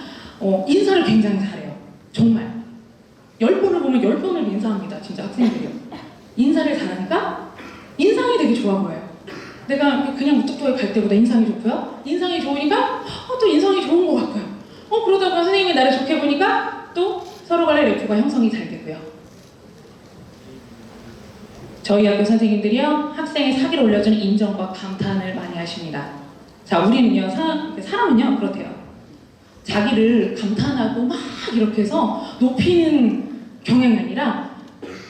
인사를 굉장히 잘해요. 정말. 10번을 보면 10번을 인사합니다. 진짜 학생들이요. 인사를 잘하니까 인상이 되게 좋아 보여요. 내가 그냥 무뚝뚝하게 갈 때보다 인상이 좋고요. 인상이 좋으니까 또 인상이 좋은 것 같고요. 그러다가 선생님이 나를 좋게 보니까 또 서로 간의 래퍼가 형성이 잘 되고요. 저희 학교 선생님들이요, 학생의 사기를 올려주는 인정과 감탄을 많이 하십니다. 자, 우리는요, 사람은요, 그렇대요. 자기를 감탄하고 막 이렇게 해서 높이는 경향이 아니라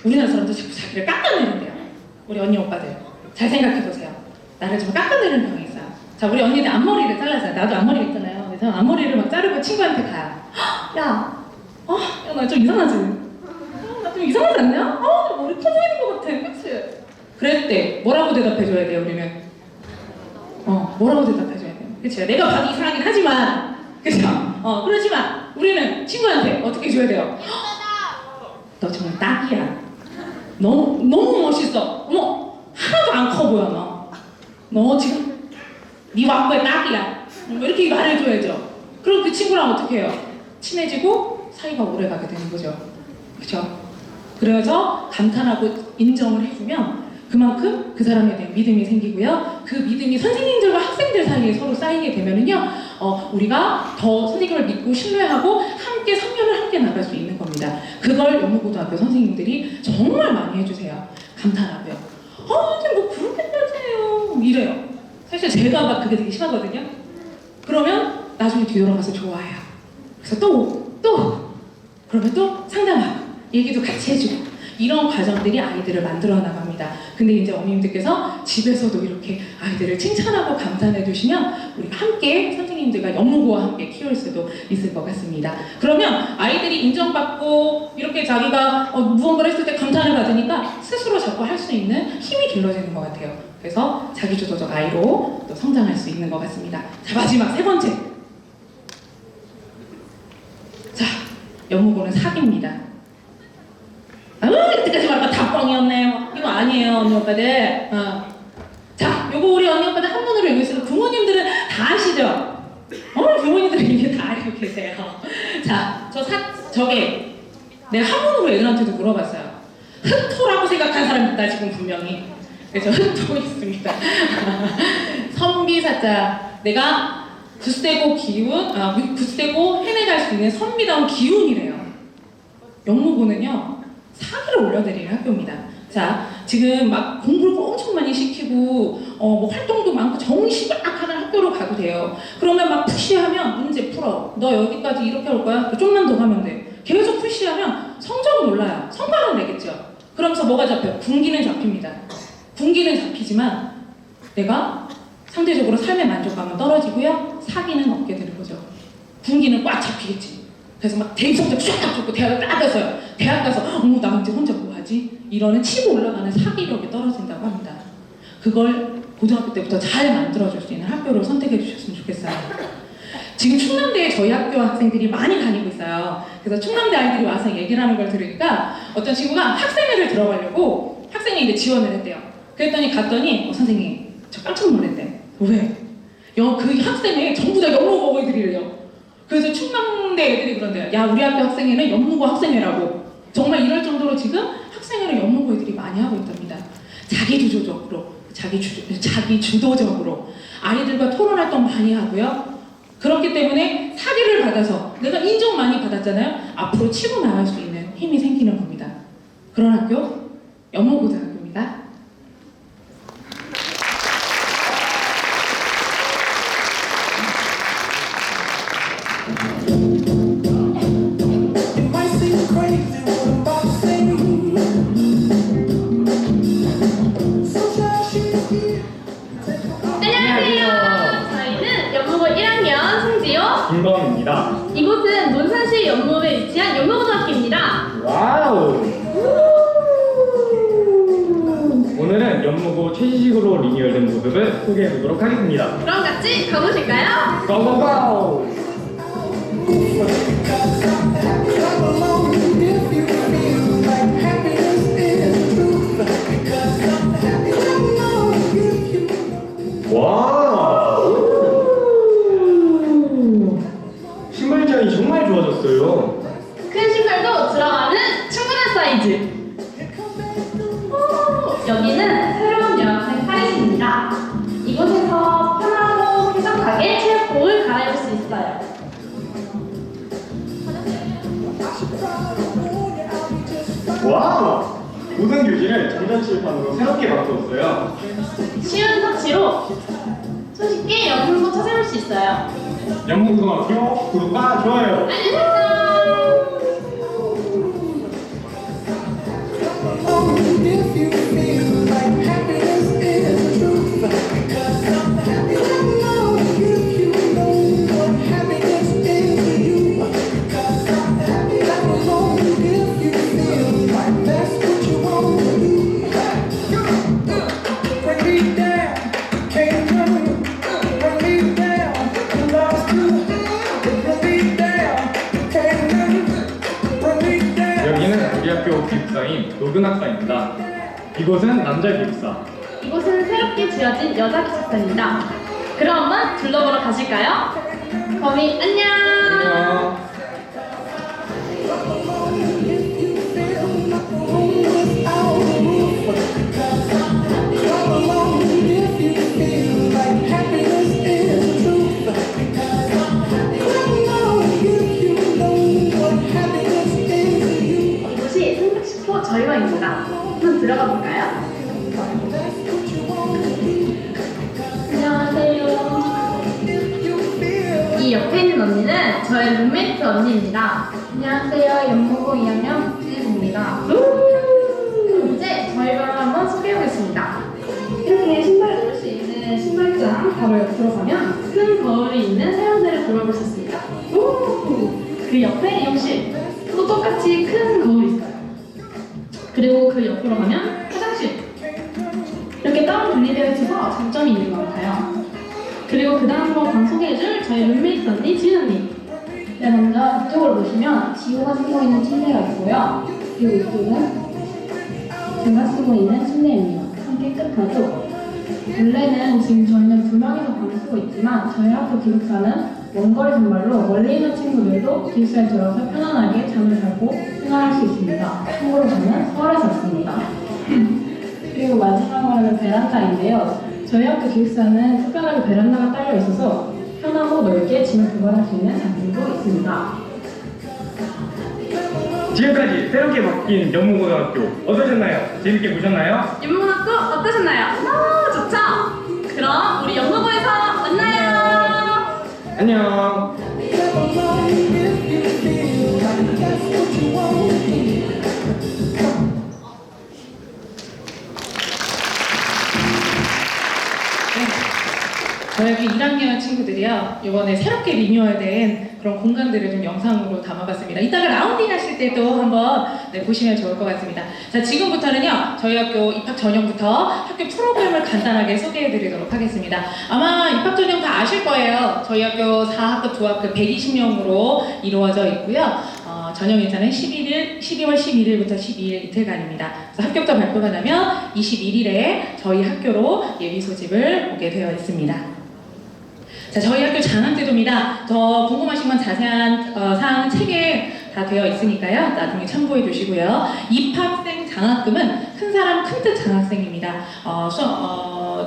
우리나라 사람들 자꾸 자기를 깎아내린대요. 우리 언니 오빠들. 잘 생각해보세요. 나를 좀 깎아내리는 경향이 있어요. 자, 우리 언니들 앞머리를 잘랐어요. 나도 앞머리 있잖아요. 그래서 앞머리를 막 자르고 친구한테 가요. 야, 나 좀 이상하지? 나 좀 이상하지 않냐? 나 머리 커 보이는 것 같아. 그치? 그랬대. 뭐라고 대답해줘야 돼요, 우리는? 뭐라고 대답해줘야 돼요? 그치? 내가 봐도 이상하긴 하지만, 그쵸? 그렇지만, 우리는 친구한테 어떻게 줘야 돼요? 너 정말 딱이야. 너무 멋있어. 어머, 하나도 안 커 보여, 너. 너 지금, 네 왕거에 딱이야. 이렇게 말해줘야죠. 그럼 그 친구랑 어떻게 해요? 친해지고 사이가 오래 가게 되는 거죠. 그쵸? 그래서 감탄하고 인정을 해주면 그만큼 그 사람에 대한 믿음이 생기고요. 그 믿음이 선생님들과 학생들 사이에 서로 쌓이게 되면은요, 우리가 더 선생님을 믿고 신뢰하고 함께 3년을 함께 나갈 수 있는 겁니다. 그걸 영무고등학교 선생님들이 정말 많이 해주세요. 감탄하고요. 선생님 뭐 그렇게까지 해요. 이래요. 사실 제가 막 그게 되게 심하거든요. 그러면 나중에 뒤돌아가서 좋아해요. 그래서 또 그러면 또 상담하고 얘기도 같이 해주고 이런 과정들이 아이들을 만들어 나갑니다. 근데 이제 어머님들께서 집에서도 이렇게 아이들을 칭찬하고 감탄해 주시면 우리가 함께 선생님들과 연무고와 함께 키울 수도 있을 것 같습니다. 그러면 아이들이 인정받고 이렇게 자기가 무언가를 했을 때 감탄을 받으니까 스스로 자꾸 할 수 있는 힘이 길러지는 것 같아요. 그래서 자기주도적 아이로 또 성장할 수 있는 것 같습니다. 자, 마지막 세 번째. 자, 연무고는 사기입니다. 이때까지 말한 다 뻥이었네요. 이거 아니에요, 언니 오빠들. 자, 요거 우리 언니 오빠들 한문으로 읽으시면 부모님들은 다 아시죠? 부모님들은 이게 다 알고 계세요. 자, 저게 내가 한문으로 애들한테도 물어봤어요. 흑토라고 생각한 사람 있다 지금 분명히. 그래서 흑토 있습니다. 선비사자. 내가 굳세고 굳세고 해내갈 수 있는 선비다운 기운이래요. 연무고는요. 사기를 올려드리는 학교입니다. 자, 지금 막 공부를 엄청 많이 시키고 뭐 활동도 많고 정시 막 하는 학교로 가도 돼요. 그러면 막 푸시하면 문제 풀어. 너 여기까지 이렇게 올 거야? 좀만 더 가면 돼. 계속 푸시하면 성적은 올라요. 성과는 내겠죠. 그러면서 뭐가 잡혀요? 군기는 잡힙니다. 군기는 잡히지만 내가 상대적으로 삶의 만족감은 떨어지고요. 사기는 얻게 되는 거죠. 군기는 꽉 잡히겠지. 그래서 막 대입 성적 쫙 좋고 대학을 딱 갔어요. 대학 가서 나 이제 혼자 뭐 하지? 이러는 치고 올라가는 사기력이 떨어진다고 합니다. 그걸 고등학교 때부터 잘 만들어줄 수 있는 학교를 선택해 주셨으면 좋겠어요. 지금 충남대에 저희 학교 학생들이 많이 다니고 있어요. 그래서 충남대 아이들이 와서 얘기를 하는 걸 들으니까 어떤 친구가 학생회를 들어가려고 학생회 이제 지원을 했대요. 그랬더니 갔더니 선생님 저 깜짝 놀랐대. 왜? 그 학생회 전부 다 연무고 애들이래요. 그래서 충남대 애들이 그런데요. 야, 우리 학교 학생회는 연무고 학생회라고. 정말 이럴 정도로 지금 학생회를 연무고 애들이 많이 하고 있답니다. 자기 주도적으로 아이들과 토론 활동 많이 하고요. 그렇기 때문에 사기를 받아서 내가 인정 많이 받았잖아요. 앞으로 치고 나갈 수 있는 힘이 생기는 겁니다. 그런 학교 연무고등학교입니다. 안녕하세요. 저희는 연무고 1학년 송지효, 김범입니다. 이곳은 논산시 연무에 위치한 연무고등학교입니다. 와우! 오늘은 연무고 최신식으로 리뉴얼된 모습을 소개해보도록 하겠습니다. 그럼 같이 가보실까요? 고고고! 와! 신발장이 정말 좋아졌어요. 큰 신발도 들어가는 충분한 사이즈. 여기는 새로운 여학생 탈의실입니다. 이곳에서 편하고 쾌적하게 체육복을 갈아입을 수 있어요. 와우! 모든 교실을 전자칠판으로 새롭게 바꾸었어요. 쉬운 터치로 손쉽게 연무고 찾아볼 수 있어요. 연무고등학교 구독과 좋아요. 알림 설정! 여기는 우리 학교 기숙사인 노근학사입니다. 이곳은 남자 기숙사. 이곳은 새롭게 지어진 여자 기숙사입니다. 그럼 한번 둘러보러 가실까요? 거미 안녕! 안녕. 이곳이 생백식포 저희와입니다. 한번 들어가 볼까요? 안녕하세요. 이 옆에 있는 언니는 저의 룸메이트 언니입니다. 안녕하세요. 연무고 2학년 박지혜입니다. 이제 저희 반을 한번 소개해보겠습니다. 이렇게 신발을 놓을 수 있는 신발장 바로 옆으로 가면 큰 거울이 있는 사용대를 돌아볼 수 있습니다. 그 옆에 욕실, 또 똑같이 큰 거울이 있어요. 그리고 그 옆으로 가면 화장실. 이렇게 따로 분리되어 있어서 장점이 있는 것 같아요. 그리고 그 다음으로 방 소개해줄 저희 룸메이트 언니, 지은 언니. 네, 먼저 이쪽으로 보시면 지호가 쓰고 있는 침대가 있고요. 그리고 이쪽은 제가 쓰고 있는 침대입니다. 참 깨끗하죠? 원래는 지금 저희는 2명이서 방을 쓰고 있지만 저희 학교 기숙사는 원거리 단말로 멀리 있는 친구들도 기숙사에 들어와서 편안하게 잠을 자고 생활할 수 있습니다. 참고로 저는 서울에서 왔습니다. 그리고 마지막으로는 베란다인데요. 저희 학교 기숙사는 특별하게 베란다가 딸려 있어서 편하고 넓게 짐을 보관할 수 있는 장점도 있습니다. 지금까지 새롭게 바뀐 연무고등학교 어떠셨나요? 재밌게 보셨나요? 연문학교 어떠셨나요? 너무 좋죠? 그럼 우리 연무고에서 만나요. 안녕. 저희 학교 1학년 친구들이요, 이번에 새롭게 리뉴얼된 그런 공간들을 좀 영상으로 담아봤습니다. 이따가 라운딩 하실 때도 한번 보시면 좋을 것 같습니다. 자, 지금부터는요, 저희 학교 입학 전형부터 학교 프로그램을 간단하게 소개해드리도록 하겠습니다. 아마 입학 전형 다 아실 거예요. 저희 학교 4학급, 2학급 120명으로 이루어져 있고요. 전형 일자는 12월 11일부터 12일 이틀간입니다. 그래서 합격자 발표가 나면 21일에 저희 학교로 예비 소집을 오게 되어 있습니다. 자, 저희 학교 장학제도입니다. 더 궁금하신 건 자세한 사항은 책에 다 되어 있으니까요. 나중에 참고해 주시고요. 입학생 장학금은 큰 사람 큰 뜻 장학생입니다.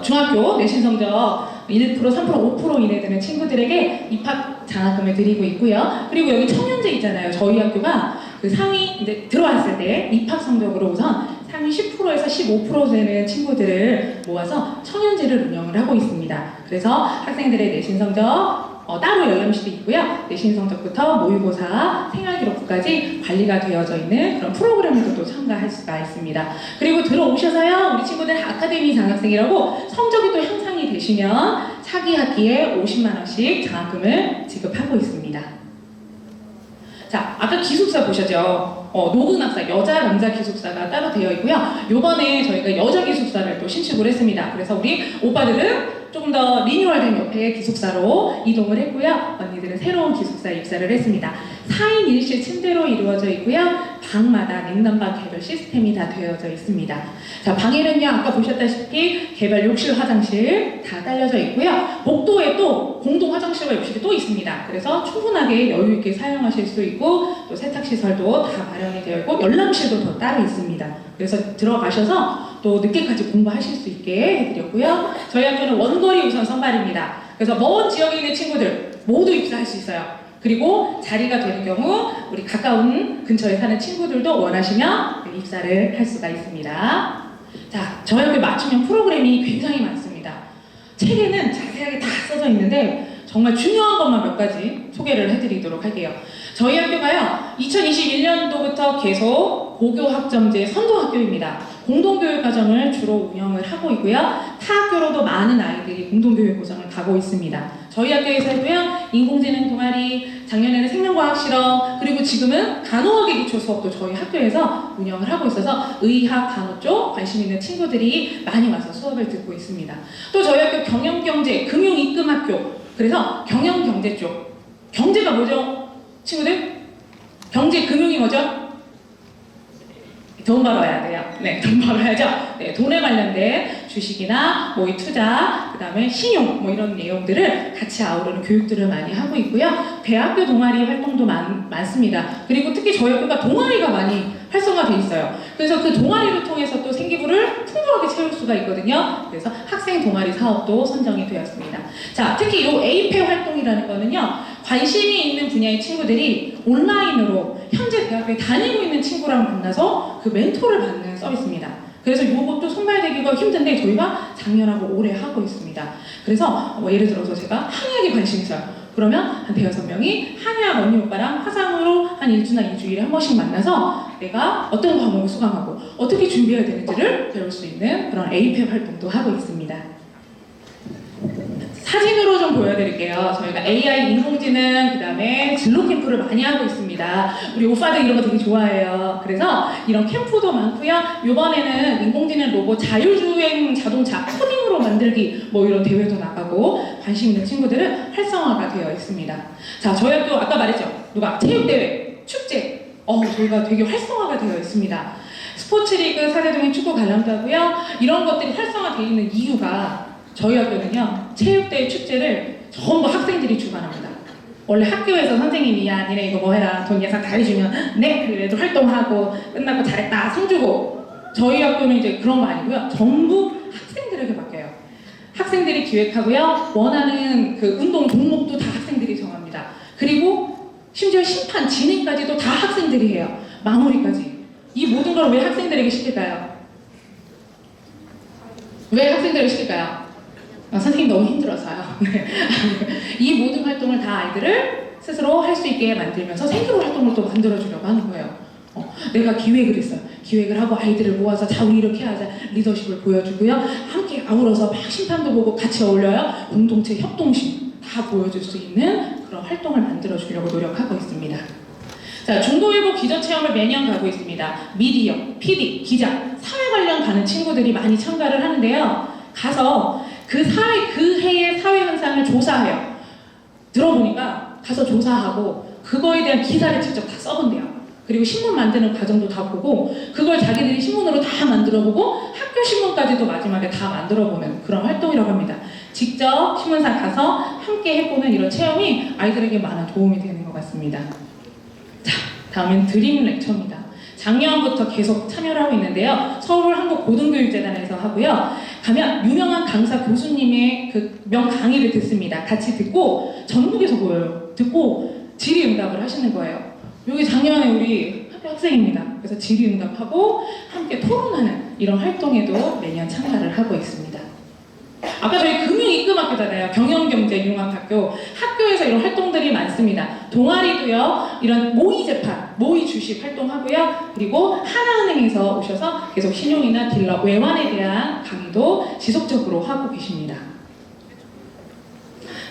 중학교 내신 성적 1%, 3%, 5% 이내 되는 친구들에게 입학 장학금을 드리고 있고요. 그리고 여기 청년제 있잖아요. 저희 학교가 그 상위 이제 들어왔을 때 입학 성적으로 우선 상위 10%에서 15% 되는 친구들을 모아서 청년제를 운영을 하고 있습니다. 그래서 학생들의 내신 성적 따로 열람실이 있고요. 내신 성적부터 모의고사, 생활기록부까지 관리가 되어져 있는 그런 프로그램에도 또 참가할 수가 있습니다. 그리고 들어오셔서요, 우리 친구들 아카데미 장학생이라고 성적이 또 향상이 되시면 차기 학기에 50만 원씩 장학금을 지급하고 있습니다. 자, 아까 기숙사 보셨죠? 노근학사, 여자, 남자 기숙사가 따로 되어 있고요. 요번에 저희가 여자 기숙사를 또 신축을 했습니다. 그래서 우리 오빠들은 조금 더 리뉴얼된 옆에 기숙사로 이동을 했고요. 언니들은 새로운 기숙사에 입사를 했습니다. 4인 1실 침대로 이루어져 있고요. 방마다 냉난방 개별 시스템이 다 되어져 있습니다. 자, 방에는요, 아까 보셨다시피 개별 욕실, 화장실 다 딸려져 있고요. 복도에 또 공동 화장실과 욕실이 또 있습니다. 그래서 충분하게 여유 있게 사용하실 수 있고, 또 세탁시설도 다 마련이 되어 있고, 열람실도 더 따로 있습니다. 그래서 들어가셔서 또 늦게까지 공부하실 수 있게 해드렸고요. 저희 학교는 원거리 우선 선발입니다. 그래서 먼 지역에 있는 친구들 모두 입사할 수 있어요. 그리고 자리가 되는 경우 우리 가까운 근처에 사는 친구들도 원하시면 입사를 할 수가 있습니다. 자, 저희 학교 맞춤형 프로그램이 굉장히 많습니다. 책에는 자세하게 다 써져 있는데 정말 중요한 것만 몇 가지 소개를 해드리도록 할게요. 저희 학교가요, 2021년도부터 계속 고교학점제 선도학교입니다. 공동교육과정을 주로 운영을 하고 있고요. 타 학교로도 많은 아이들이 공동교육과정을 가고 있습니다. 저희 학교에서도요, 인공지능 동아리, 작년에는 생명과학 실험, 그리고 지금은 간호학의 기초 수업도 저희 학교에서 운영을 하고 있어서 의학, 간호 쪽 관심 있는 친구들이 많이 와서 수업을 듣고 있습니다. 또 저희 학교 경영경제, 금융입금학교, 그래서 경영경제 쪽. 경제가 뭐죠? 친구들? 경제, 금융이 뭐죠? 돈 벌어야 돼요. 네, 돈 벌어야죠. 네, 돈에 관련된 주식이나 뭐 이 투자, 그 다음에 신용, 뭐 이런 내용들을 같이 아우르는 교육들을 많이 하고 있고요. 대학교 동아리 활동도 많습니다. 그리고 특히 저희 학교가 동아리가 많이 활성화돼 있어요. 그래서 그 동아리를 통해서 또 생기부를 풍부하게 채울 수가 있거든요. 그래서 학생 동아리 사업도 선정이 되었습니다. 자, 특히 이 에이페 활동이라는 거는요, 관심이 있는 분야의 친구들이 온라인으로 현재 대학교에 다니고 있는 친구랑 만나서 그 멘토를 받는 서비스입니다. 그래서 이것도 손발대기가 힘든데 저희가 작년하고 올해 하고 있습니다. 그래서 예를 들어서 제가 항해에 관심이 있어요. 그러면 한 대여섯 명이 한이랑 언니 오빠랑 화상으로 한 1주나 2주일에 한 번씩 만나서 내가 어떤 과목을 수강하고 어떻게 준비해야 되는지를 배울 수 있는 그런 APEP 활동도 하고 있습니다. 사진으로 좀 보여드릴게요. 저희가 AI 인공지능 그다음에 진로 캠프를 많이 하고 있습니다. 우리 오빠들 이런 거 되게 좋아해요. 그래서 이런 캠프도 많고요. 이번에는 인공지능 로봇 자율주행 자동차 코딩으로 만들기 뭐 이런 대회도 나가고 관심 있는 친구들은 활성화가 되어 있습니다. 자, 저희 학교 아까 말했죠. 누가 체육대회, 축제 저희가 되게 활성화가 되어 있습니다. 스포츠리그, 사대동인 축구 관람도 하고요. 이런 것들이 활성화되어 있는 이유가 저희 학교는요, 체육대회 축제를 전부 학생들이 주관합니다. 원래 학교에서 선생님이 야 니네 이거 뭐 해라 돈 예산 다 해주면 네 그래도 활동하고 끝나고 잘했다 상 주고, 저희 학교는 이제 그런 거 아니고요, 전부 학생들에게 맡겨요. 학생들이 기획하고요, 원하는 그 운동 종목도 다 학생들이 정합니다. 그리고 심지어 심판 진행까지도 다 학생들이 해요. 마무리까지. 이 모든 걸 왜 학생들에게 시킬까요? 왜 학생들에게 시킬까요? 선생님 너무 힘들어서요. 이 모든 활동을 다 아이들을 스스로 할 수 있게 만들면서 생기부 활동을 또 만들어주려고 하는 거예요. 내가 기획을 했어요. 기획을 하고 아이들을 모아서 자 우리 이렇게 하자 리더십을 보여주고요. 함께 아우러서 막 심판도 보고 같이 어울려요. 공동체 협동심 다 보여줄 수 있는 그런 활동을 만들어주려고 노력하고 있습니다. 자, 중도일보 기자체험을 매년 가고 있습니다. 미디어, PD, 기자, 사회 관련 가는 친구들이 많이 참가를 하는데요. 가서 그 해의 사회 현상을 조사해요. 들어보니까 가서 조사하고 그거에 대한 기사를 직접 다 써본대요. 그리고 신문 만드는 과정도 다 보고 그걸 자기들이 신문으로 다 만들어보고 학교 신문까지도 마지막에 다 만들어보는 그런 활동이라고 합니다. 직접 신문사 가서 함께 해보는 이런 체험이 아이들에게 많은 도움이 되는 것 같습니다. 자, 다음엔 드림 렉처입니다. 작년부터 계속 참여를 하고 있는데요. 서울한국고등교육재단에서 하고요. 가면 유명한 강사 교수님의 그 명 강의를 듣습니다. 같이 듣고 전국에서 보여요. 듣고 질의응답을 하시는 거예요. 여기 작년에 우리 학생입니다. 그래서 질의응답하고 함께 토론하는 이런 활동에도 매년 참가를 하고 있습니다. 아까 저희 금융입금학교잖아요. 경영경제융합학교. 학교에서 이런 활동들이 많습니다. 동아리도요. 이런 모의 재판, 모의 주식 활동하고요. 그리고 하나은행에서 오셔서 계속 신용이나 딜러, 외환에 대한 강의도 지속적으로 하고 계십니다.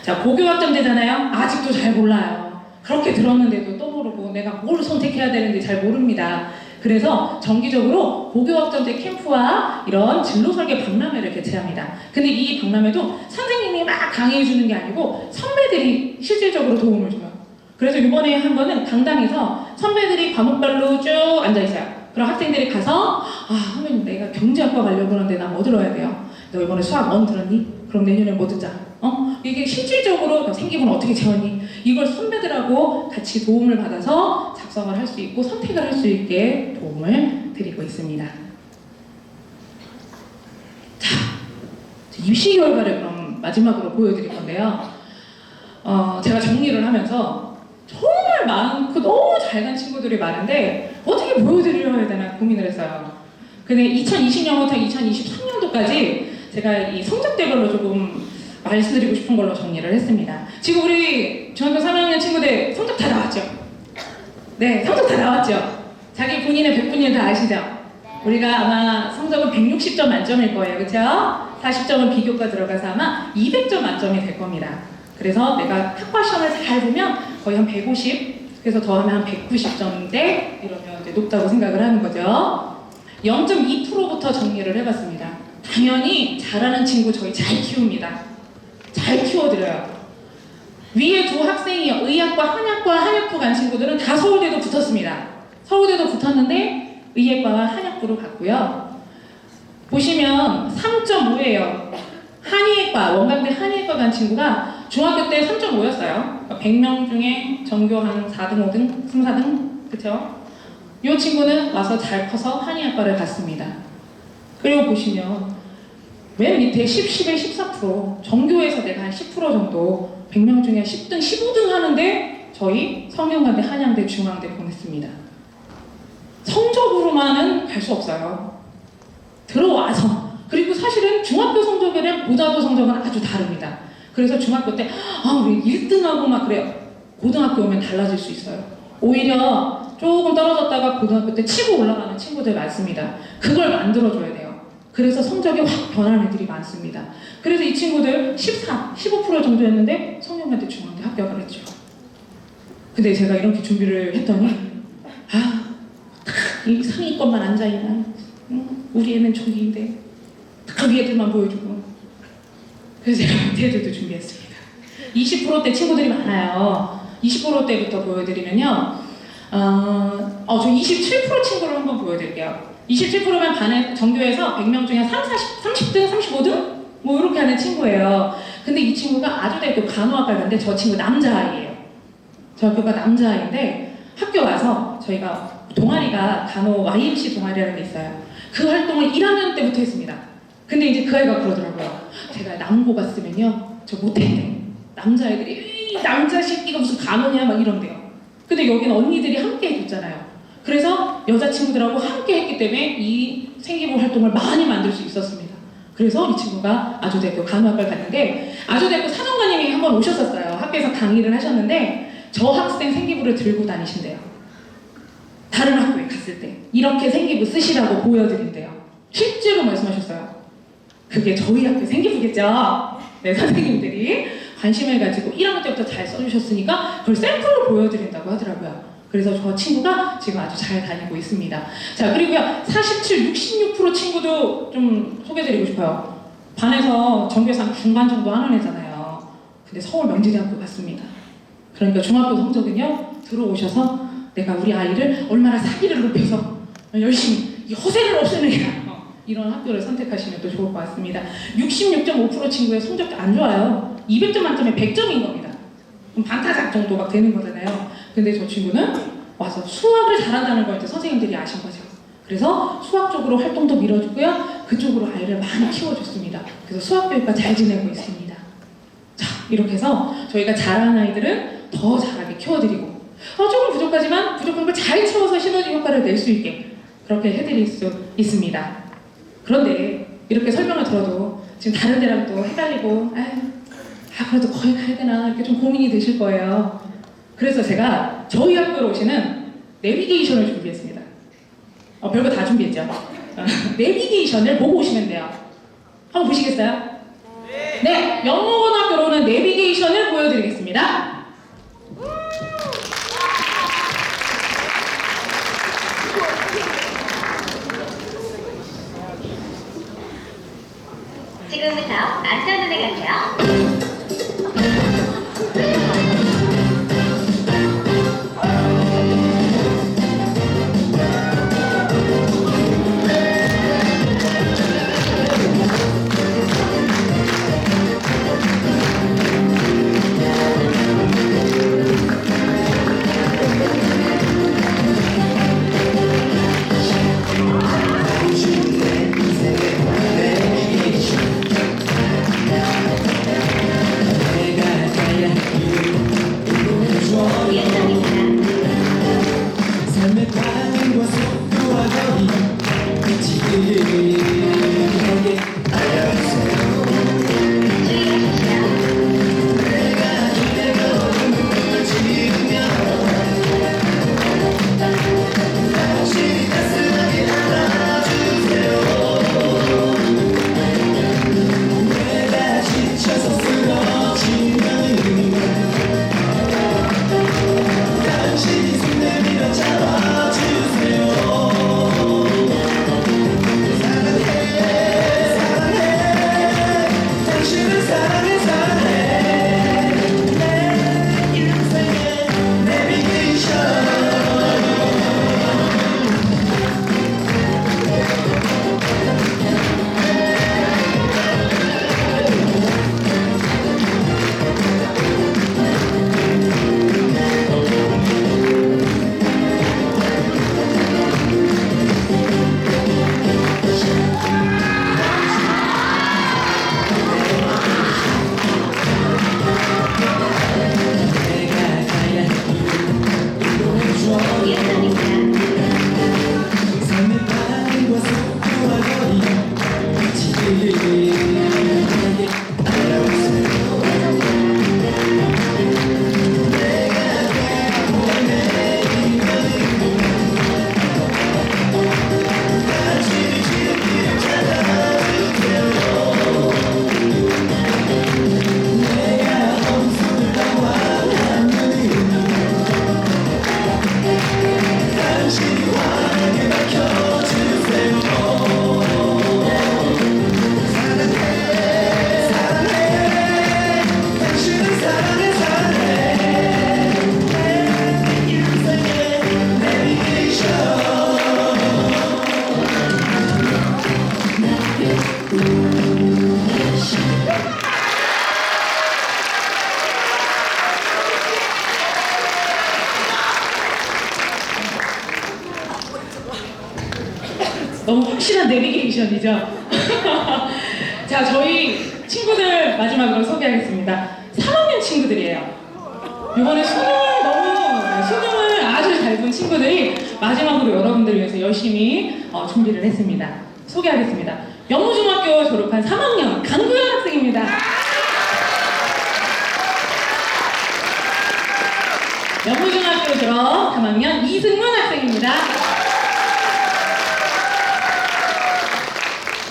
자, 고교학점제잖아요. 아직도 잘 몰라요. 그렇게 들었는데도 또 모르고 내가 뭘 선택해야 되는지 잘 모릅니다. 그래서 정기적으로 고교학점제 캠프와 이런 진로 설계 박람회를 개최합니다. 근데 이 박람회도 선생님이 막 강의해 주는 게 아니고 선배들이 실질적으로 도움을 줘요. 그래서 이번에 한 번은 강당에서 선배들이 과목별로 쭉 앉아 있어요. 그럼 학생들이 가서 선배님 내가 경제학과 가려고 하는데 나 뭐 들어야 돼요? 너 이번에 수학 원 들었니? 그럼 내년에 뭐 듣자. 이게 실질적으로 생기부는 어떻게 채웠니? 이걸 선배들하고 같이 도움을 받아서 작성을 할 수 있고 선택을 할 수 있게 도움을 드리고 있습니다. 자, 입시 결과를 그럼 마지막으로 보여드릴 건데요. 제가 정리를 하면서 정말 많고 너무 잘간 친구들이 많은데 어떻게 보여드려야 되나 고민을 했어요. 근데 2020년부터 2023년도까지 제가 이 성적대별로 조금 말씀드리고 싶은 걸로 정리를 했습니다. 지금 우리 중학교 3학년 친구들 성적 다 나왔죠? 네, 성적 다 나왔죠? 자기 본인의 100분위를 다 아시죠? 우리가 아마 성적은 160점 만점일 거예요. 그렇죠? 40점은 비교과 들어가서 아마 200점 만점이 될 겁니다. 그래서 내가 학과 시험을 잘 보면 거의 한 150, 그래서 더하면 한 190점대 이러면 이제 높다고 생각을 하는 거죠. 0.2%부터 정리를 해봤습니다. 당연히 잘하는 친구 저희 잘 키웁니다. 잘 키워드려요. 위에 두 학생이 의학과, 한약과, 한약부 간 친구들은 다 서울대도 붙었습니다. 서울대도 붙었는데 의예과와 한약부로 갔고요. 보시면 3.5예요. 한의예과, 원광대 한의예과 간 친구가 중학교 때 3.5였어요. 100명 중에 전교 한 4등, 5등, 3, 4등, 그쵸? 이 친구는 와서 잘 커서 한의학과를 갔습니다. 그리고 보시면 맨 밑에 10, 10에 14%, 전교에서 내가 한 10% 정도 100명 중에 10등, 15등 하는데 저희 성균관대, 한양대, 중앙대 보냈습니다. 성적으로만은 갈 수 없어요. 들어와서. 그리고 사실은 중학교 성적이랑 고등학교 성적은 아주 다릅니다. 그래서 중학교 때 우리 1등하고 막 그래요. 고등학교 오면 달라질 수 있어요. 오히려 조금 떨어졌다가 고등학교 때 치고 올라가는 친구들 많습니다. 그걸 만들어줘야 돼요. 그래서 성적이 확 변하는 애들이 많습니다. 그래서 이 친구들 13, 15% 정도였는데 성균관대 중앙대 합격을 했죠. 근데 제가 이렇게 준비를 했더니 이 상위권만 앉아있나 우리 애는 저기인데 그 위에들만 보여주고 그래서 제가 밑에 애들도 준비했습니다. 20%대 친구들이 많아요. 20%대부터 보여드리면요. 저 27% 친구를 한번 보여드릴게요. 27%면 반에 전교에서 100명 중에 30등, 35등? 뭐 이렇게 하는 친구예요. 근데 이 친구가 아주대학교 간호학과를 갔는데 저 친구 남자아이예요. 저 학교가 남자아이인데 학교 와서 저희가 동아리가 간호 YMC 동아리라는 게 있어요. 그 활동을 1학년 때부터 했습니다. 근데 이제 그 아이가 그러더라고요. 제가 남고 갔으면요 저 못했대. 남자애들이 이 남자 새끼가 무슨 간호냐 막 이런대요. 근데 여기는 언니들이 함께 해줬잖아요. 그래서 여자친구들하고 함께 했기 때문에 이 생기부 활동을 많이 만들 수 있었습니다. 그래서 이 친구가 아주대학교 간호학과를 갔는데 아주대학교 사정관님이 한번 오셨었어요. 학교에서 강의를 하셨는데 저 학생 생기부를 들고 다니신대요. 다른 학교에 갔을 때 이렇게 생기부 쓰시라고 보여드린대요. 실제로 말씀하셨어요. 그게 저희 학교 생기부겠죠. 네, 선생님들이 관심을 가지고 1학년 때부터 잘 써주셨으니까 그걸 샘플로 보여드린다고 하더라고요. 그래서 저 친구가 지금 아주 잘 다니고 있습니다. 자, 그리고요 47, 66% 친구도 좀 소개드리고 싶어요. 반에서 전교에서 한 중반 정도 하는 애잖아요. 근데 서울 명지대학교 갔습니다. 그러니까 중학교 성적은요 들어오셔서 내가 우리 아이를 얼마나 사기를 높여서 열심히 이 허세를 없애느냐 이런 학교를 선택하시면 또 좋을 것 같습니다. 66.5% 친구의 성적이 안 좋아요. 200점 만점에 100점인 겁니다. 그럼 반타작 정도 막 되는 거잖아요. 근데 저 친구는 와서 수학을 잘한다는 걸 이제 선생님들이 아신 거죠. 그래서 수학 쪽으로 활동도 밀어주고요. 그쪽으로 아이를 많이 키워줬습니다. 그래서 수학교육과 잘 지내고 있습니다. 자, 이렇게 해서 저희가 잘하는 아이들은 더 잘하게 키워드리고 조금 부족하지만 부족한 걸 잘 채워서 시너지 효과를 낼 수 있게 그렇게 해드릴 수 있습니다. 그런데 이렇게 설명을 들어도 지금 다른 데랑 또 헷갈리고 그래도 거기 가야 되나 이렇게 좀 고민이 되실 거예요. 그래서 제가 저희 학교로 오시는 내비게이션을 준비했습니다. 별거 다 준비했죠. 내비게이션을 보고 오시면 돼요. 한번 보시겠어요? 네, 영문고등학교로 오는 내비게이션을 보여드리겠습니다. 지금부터 안전운행 갈게요. 너무 확실한 내비게이션이죠. 자, 저희 친구들 마지막으로 소개하겠습니다. 3학년 친구들이에요. 이번에 수능을 아주 잘 본 친구들이 마지막으로 여러분들을 위해서 열심히 준비를 했습니다. 소개하겠습니다. 연무중학교 졸업한 3학년 강구현 학생입니다. 연무중학교 졸업 3학년 이승문 학생입니다.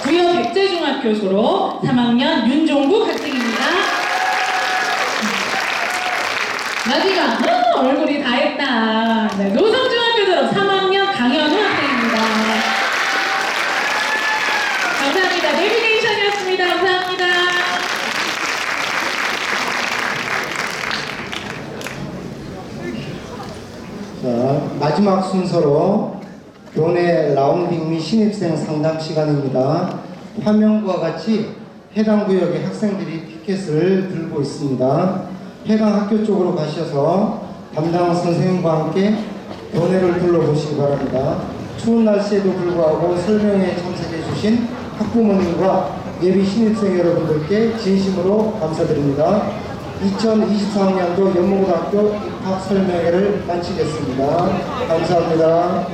구여 백제중학교 졸업 3학년 윤종국 학생입니다. 마지막 얼굴이 다 했다. 네, 노성중학교 졸업 3학년 강현우 학생입니다. 감사합니다. 내비게이션이었습니다. 감사합니다. 자, 마지막 순서로 교내 라운딩 및 신입생 상담 시간입니다. 화면과 같이 해당 구역의 학생들이 피켓을 들고 있습니다. 해당 학교 쪽으로 가셔서 담당 선생님과 함께 교내를 둘러보시기 바랍니다. 추운 날씨에도 불구하고 설명에 참석해 주신 학부모님과 예비 신입생 여러분들께 진심으로 감사드립니다. 2024학년도 연무고등학교 입학 설명회를 마치겠습니다. 감사합니다.